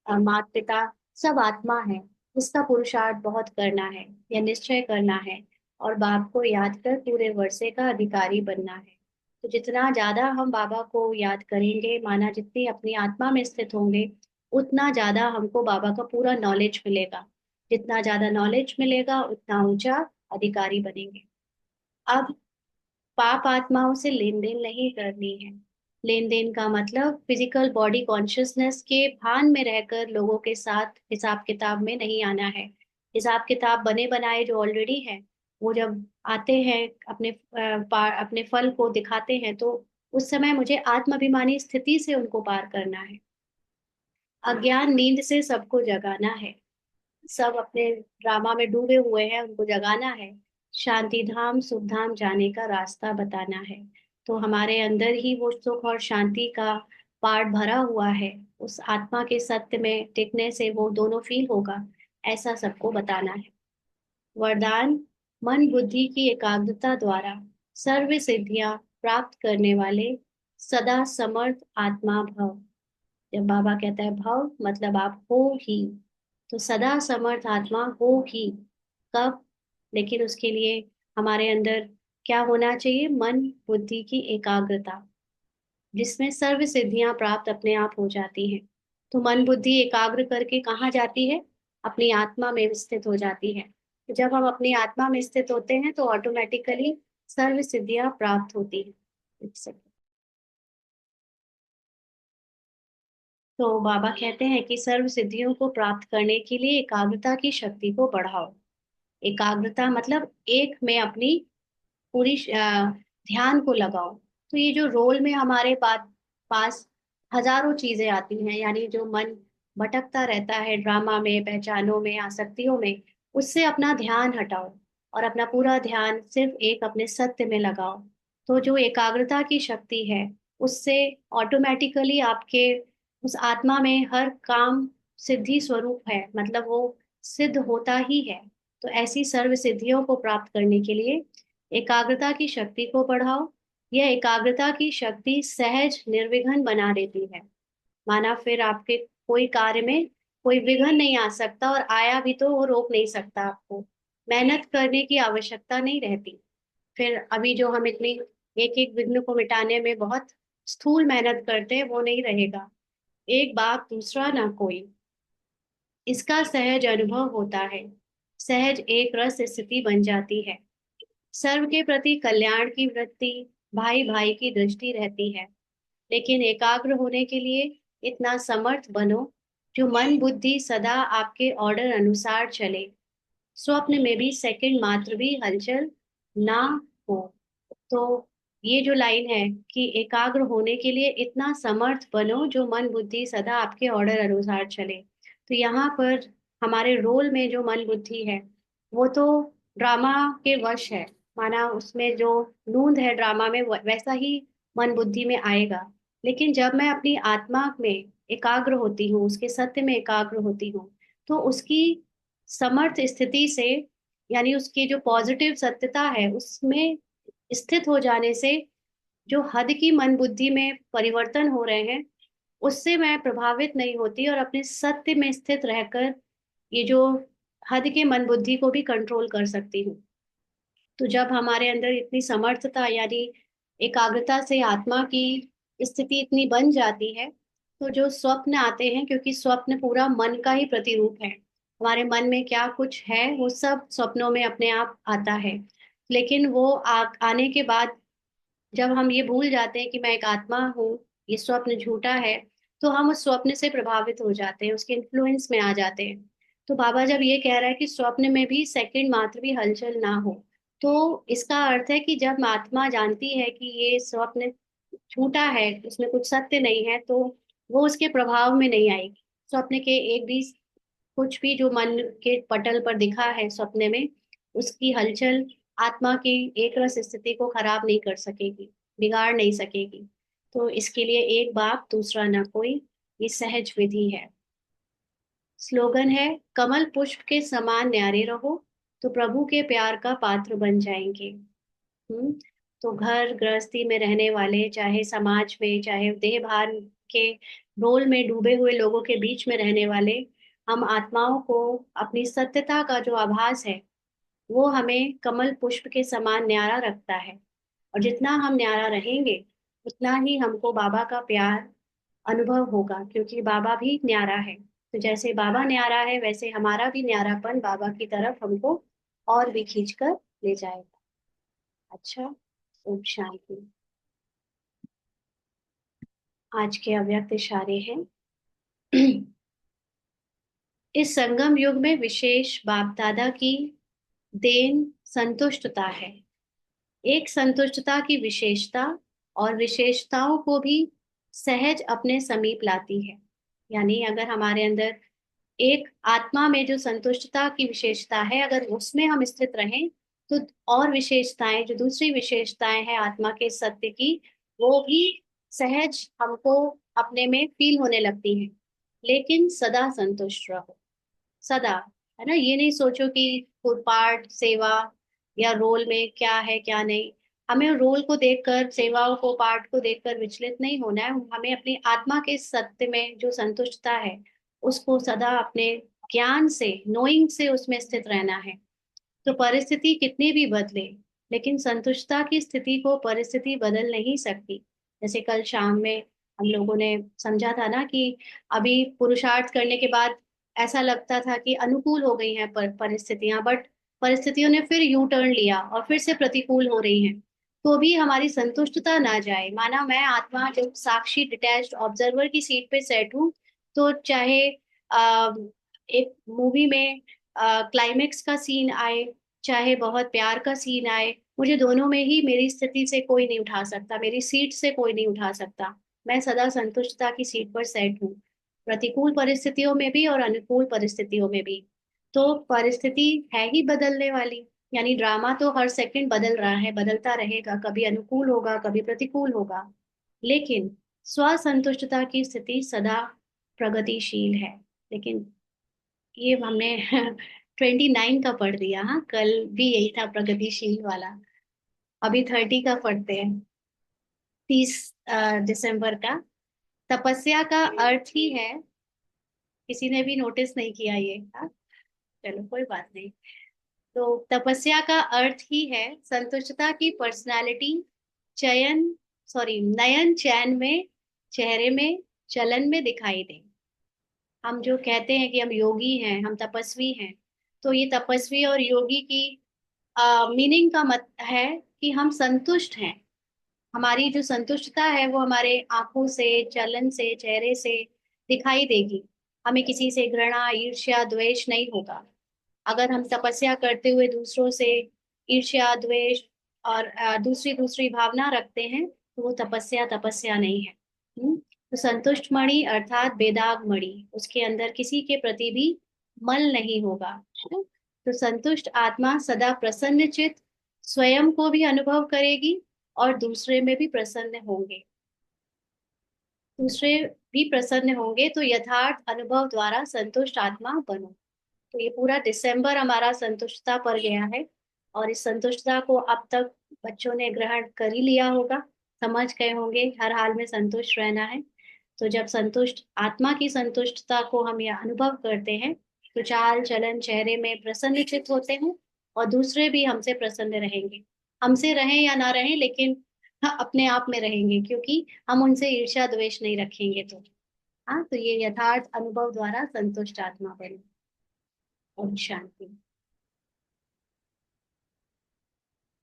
Speaker 1: माता पिता, सब आत्मा है। इसका पुरुषार्थ बहुत करना है, यह निश्चय करना है। और बाप को याद कर पूरे वर्षे का अधिकारी बनना है। तो जितना ज्यादा हम बाबा को याद करेंगे, माना जितनी अपनी आत्मा में स्थित होंगे, उतना ज्यादा हमको बाबा का पूरा नॉलेज मिलेगा। जितना ज्यादा नॉलेज मिलेगा उतना ऊंचा अधिकारी बनेंगे। अब पाप आत्माओं से लेन देन नहीं करनी है। लेन देन का मतलब फिजिकल बॉडी कॉन्शियसनेस के भान में रहकर लोगों के साथ हिसाब किताब में नहीं आना है। हिसाब किताब बने बनाए जो ऑलरेडी है, वो जब आते हैं अपने फल को दिखाते हैं, तो उस समय मुझे आत्माभिमानी स्थिति से उनको पार करना है। अज्ञान नींद से सबको जगाना है। सब अपने ड्रामा में डूबे हुए हैं, उनको जगाना है। शांति धाम सुख धाम जाने का रास्ता बताना है। तो हमारे अंदर ही वो सुख और शांति का पार्ट भरा हुआ है। उस आत्मा के सत्य में टिकने से वो दोनों फील होगा, ऐसा सबको बताना है। वरदान, मन बुद्धि की एकाग्रता द्वारा सर्व सिद्धियां प्राप्त करने वाले सदा समर्थ आत्मा भव। जब बाबा कहता है भव, मतलब आप हो ही। तो सदा समर्थ आत्मा हो ही। कब? लेकिन उसके लिए हमारे अंदर क्या होना चाहिए? मन बुद्धि की एकाग्रता, जिसमें सर्व सिद्धियां प्राप्त अपने आप हो जाती हैं। तो मन बुद्धि एकाग्र करके कहाँ जाती है? अपनी आत्मा में स्थित हो जाती है। तो जब हम अपनी आत्मा में स्थित होते हैं तो ऑटोमेटिकली सर्व सिद्धियां प्राप्त होती हैं। एक सेकंड। तो बाबा कहते हैं कि सर्व सिद्धियों को प्राप्त करने के लिए एकाग्रता की शक्ति को बढ़ाओ। एकाग्रता मतलब एक में अपनी पूरी ध्यान को लगाओ। तो ये जो रोल में हमारे पास हजारों चीजें आती हैं, यानी जो मन भटकता रहता है ड्रामा में, पहचानों में, आसक्तियों में, उससे अपना ध्यान हटाओ और अपना पूरा ध्यान सिर्फ एक अपने सत्य में लगाओ। तो जो एकाग्रता की शक्ति है उससे ऑटोमेटिकली आपके उस आत्मा में हर काम सिद्धि स्वरूप है, मतलब वो सिद्ध होता ही है। तो ऐसी सर्व सिद्धियों को प्राप्त करने के लिए एकाग्रता की शक्ति को बढ़ाओ। यह एकाग्रता की शक्ति सहज निर्विघ्न बना देती है। माना फिर आपके कोई कार्य में कोई विघ्न नहीं आ सकता, और आया भी तो वो रोक नहीं सकता आपको। मेहनत करने की आवश्यकता नहीं रहती। फिर अभी जो हम इतनी एक एक विघ्न को मिटाने में बहुत स्थूल मेहनत करते हैं, वो नहीं रहेगा। एक बात दूसरा ना कोई, इसका सहज अनुभव होता है। सहज एक रस स्थिति बन जाती है। सर्व के प्रति कल्याण की वृत्ति, भाई भाई की दृष्टि रहती है। लेकिन एकाग्र होने के लिए इतना समर्थ बनो जो मन बुद्धि सदा आपके ऑर्डर अनुसार चले। स्वप्न में भी सेकंड मात्र भी हलचल ना हो। तो ये जो लाइन है कि एकाग्र होने के लिए इतना समर्थ बनो जो मन बुद्धि सदा आपके ऑर्डर अनुसार चले। तो यहाँ पर हमारे रोल में जो मन बुद्धि है वो तो ड्रामा के वश है। माना उसमें जो नूंद है ड्रामा में वैसा ही मन बुद्धि में आएगा। लेकिन जब मैं अपनी आत्मा में एकाग्र होती हूँ, उसके सत्य में एकाग्र होती हूँ, तो उसकी समर्थ स्थिति से, यानी उसकी जो पॉजिटिव सत्यता है उसमें स्थित हो जाने से जो हद की मन बुद्धि में परिवर्तन हो रहे हैं उससे मैं प्रभावित नहीं होती, और अपने सत्य में स्थित रहकर ये जो हद के मन बुद्धि को भी कंट्रोल कर सकती हूँ। तो जब हमारे अंदर इतनी समर्थता यानी एकाग्रता से आत्मा की स्थिति इतनी बन जाती है, तो जो स्वप्न आते हैं, क्योंकि स्वप्न पूरा मन का ही प्रतिरूप है, हमारे मन में क्या कुछ है वो सब स्वप्नों में अपने आप आता है। लेकिन वो आने के बाद जब हम ये भूल जाते हैं कि मैं एक आत्मा हूँ, ये स्वप्न झूठा है, तो हम उस स्वप्न से प्रभावित हो जाते हैं, उसके इन्फ्लुएंस में आ जाते हैं। तो बाबा जब ये कह रहा है कि स्वप्न में भी सेकंड मात्र भी हलचल ना हो, तो इसका अर्थ है कि जब आत्मा जानती है कि ये स्वप्न झूठा है, उसमें कुछ सत्य नहीं है, तो वो उसके प्रभाव में नहीं आएगी। स्वप्न के एक भी कुछ भी जो मन के पटल पर दिखा है सपने में, उसकी हलचल आत्मा की एक रस स्थिति को खराब नहीं कर सकेगी, बिगाड़ नहीं सकेगी। तो इसके लिए एक बाप दूसरा ना कोई, ये सहज विधि है। स्लोगन है, कमल पुष्प के समान न्यारे रहो तो प्रभु के प्यार का पात्र बन जाएंगे। हम्म। तो घर गृहस्थी में रहने वाले, चाहे समाज में, चाहे देह भान के रोल में डूबे हुए लोगों के बीच में रहने वाले, हम आत्माओं को अपनी सत्यता का जो आभास है वो हमें कमल पुष्प के समान न्यारा रखता है। और जितना हम न्यारा रहेंगे उतना ही हमको बाबा का प्यार अनुभव होगा, क्योंकि बाबा भी न्यारा है। तो जैसे बाबा न्यारा है वैसे हमारा भी न्यारापन बाबा की तरफ हमको और भी खींच कर ले जाएगा। अच्छा। ओम शांति। आज के अव्यक्त इशारे हैं। इस संगम युग में विशेष बाप दादा की देन संतुष्टता है। एक संतुष्टता की विशेषता और विशेषताओं को भी सहज अपने समीप लाती है। यानी अगर हमारे अंदर एक आत्मा में जो संतुष्टता की विशेषता है, अगर उसमें हम स्थित रहें, तो और विशेषताएं, जो दूसरी विशेषताएं हैं आत्मा के सत्य की, वो भी सहज हमको अपने में फील होने लगती हैं। लेकिन सदा संतुष्ट रहो, सदा। है ना, ये नहीं सोचो कि पार्ट सेवा या रोल में क्या है क्या नहीं। हमें रोल को देखकर, सेवाओं को, पार्ट को देखकर विचलित नहीं होना है। हमें अपनी आत्मा के सत्य में जो संतुष्टता है उसको सदा अपने ज्ञान से, नोइंग से उसमें स्थित रहना है। तो परिस्थिति कितनी भी बदले, लेकिन संतुष्टता की स्थिति को परिस्थिति बदल नहीं सकती। जैसे कल शाम में हम लोगों ने समझा था ना कि अभी पुरुषार्थ करने के बाद ऐसा लगता था कि अनुकूल हो गई हैं परिस्थितियां, बट परिस्थितियों ने फिर यू टर्न लिया और फिर से प्रतिकूल हो रही हैं। तो भी हमारी संतुष्टता ना जाए। माना मैं आत्मा जब साक्षी डिटैच्ड ऑब्जर्वर की सीट पे सेट हूँ, तो चाहे एक मूवी में क्लाइमेक्स का सीन आए, चाहे बहुत प्यार का सीन आए, मुझे दोनों में ही मेरी स्थिति से कोई नहीं उठा सकता, मेरी सीट से कोई नहीं उठा सकता। मैं सदा संतुष्टता की सीट पर सेट हूँ, प्रतिकूल परिस्थितियों में भी और अनुकूल परिस्थितियों में भी। तो परिस्थिति है ही बदलने वाली, यानी ड्रामा तो हर सेकंड बदल रहा है, बदलता रहेगा, कभी अनुकूल होगा कभी प्रतिकूल होगा। लेकिन स्वसंतुष्टता की स्थिति सदा प्रगतिशील है। लेकिन ये हमने 29 का पढ़ दिया, हाँ कल भी यही था प्रगतिशील वाला। अभी 30 का पढ़ते हैं, 30 दिसंबर का। तपस्या का अर्थ ही है, किसी ने भी नोटिस नहीं किया ये, हाँ चलो कोई बात नहीं। तो तपस्या का अर्थ ही है संतुष्टता की पर्सनालिटी चयन, सॉरी नयन चैन में, चेहरे में, चलन में दिखाई दे। हम जो कहते हैं कि हम योगी हैं, हम तपस्वी हैं, तो ये तपस्वी और योगी की मीनिंग का मत है कि हम संतुष्ट हैं। हमारी जो संतुष्टता है वो हमारे आंखों से, चलन से, चेहरे से दिखाई देगी। हमें किसी से घृणा, ईर्ष्या, द्वेष नहीं होगा। अगर हम तपस्या करते हुए दूसरों से ईर्ष्या, द्वेष और दूसरी दूसरी भावना रखते हैं, तो वो तपस्या तपस्या नहीं है। तो संतुष्ट मणि अर्थात बेदाग मणि, उसके अंदर किसी के प्रति भी मल नहीं होगा, है ना? तो संतुष्ट आत्मा सदा प्रसन्न चित स्वयं को भी अनुभव करेगी और दूसरे में भी प्रसन्न होंगे, दूसरे भी प्रसन्न होंगे। तो यथार्थ अनुभव द्वारा संतुष्ट आत्मा बनो। तो ये पूरा दिसंबर हमारा संतुष्टता पर गया है, और इस संतुष्टता को अब तक बच्चों ने ग्रहण कर ही लिया होगा, समझ गए होंगे हर हाल में संतुष्ट रहना है। तो जब संतुष्ट आत्मा की संतुष्टता को हम यह अनुभव करते हैं, तो चाल चलन चेहरे में प्रसन्नचित होते हैं, और दूसरे भी हमसे प्रसन्न रहेंगे। हमसे रहें या ना रहें, लेकिन हाँ, अपने आप में रहेंगे, क्योंकि हम उनसे ईर्ष्या द्वेष नहीं रखेंगे। तो हाँ, तो ये यथार्थ अनुभव द्वारा संतुष्ट आत्मा बने। ओम शांति।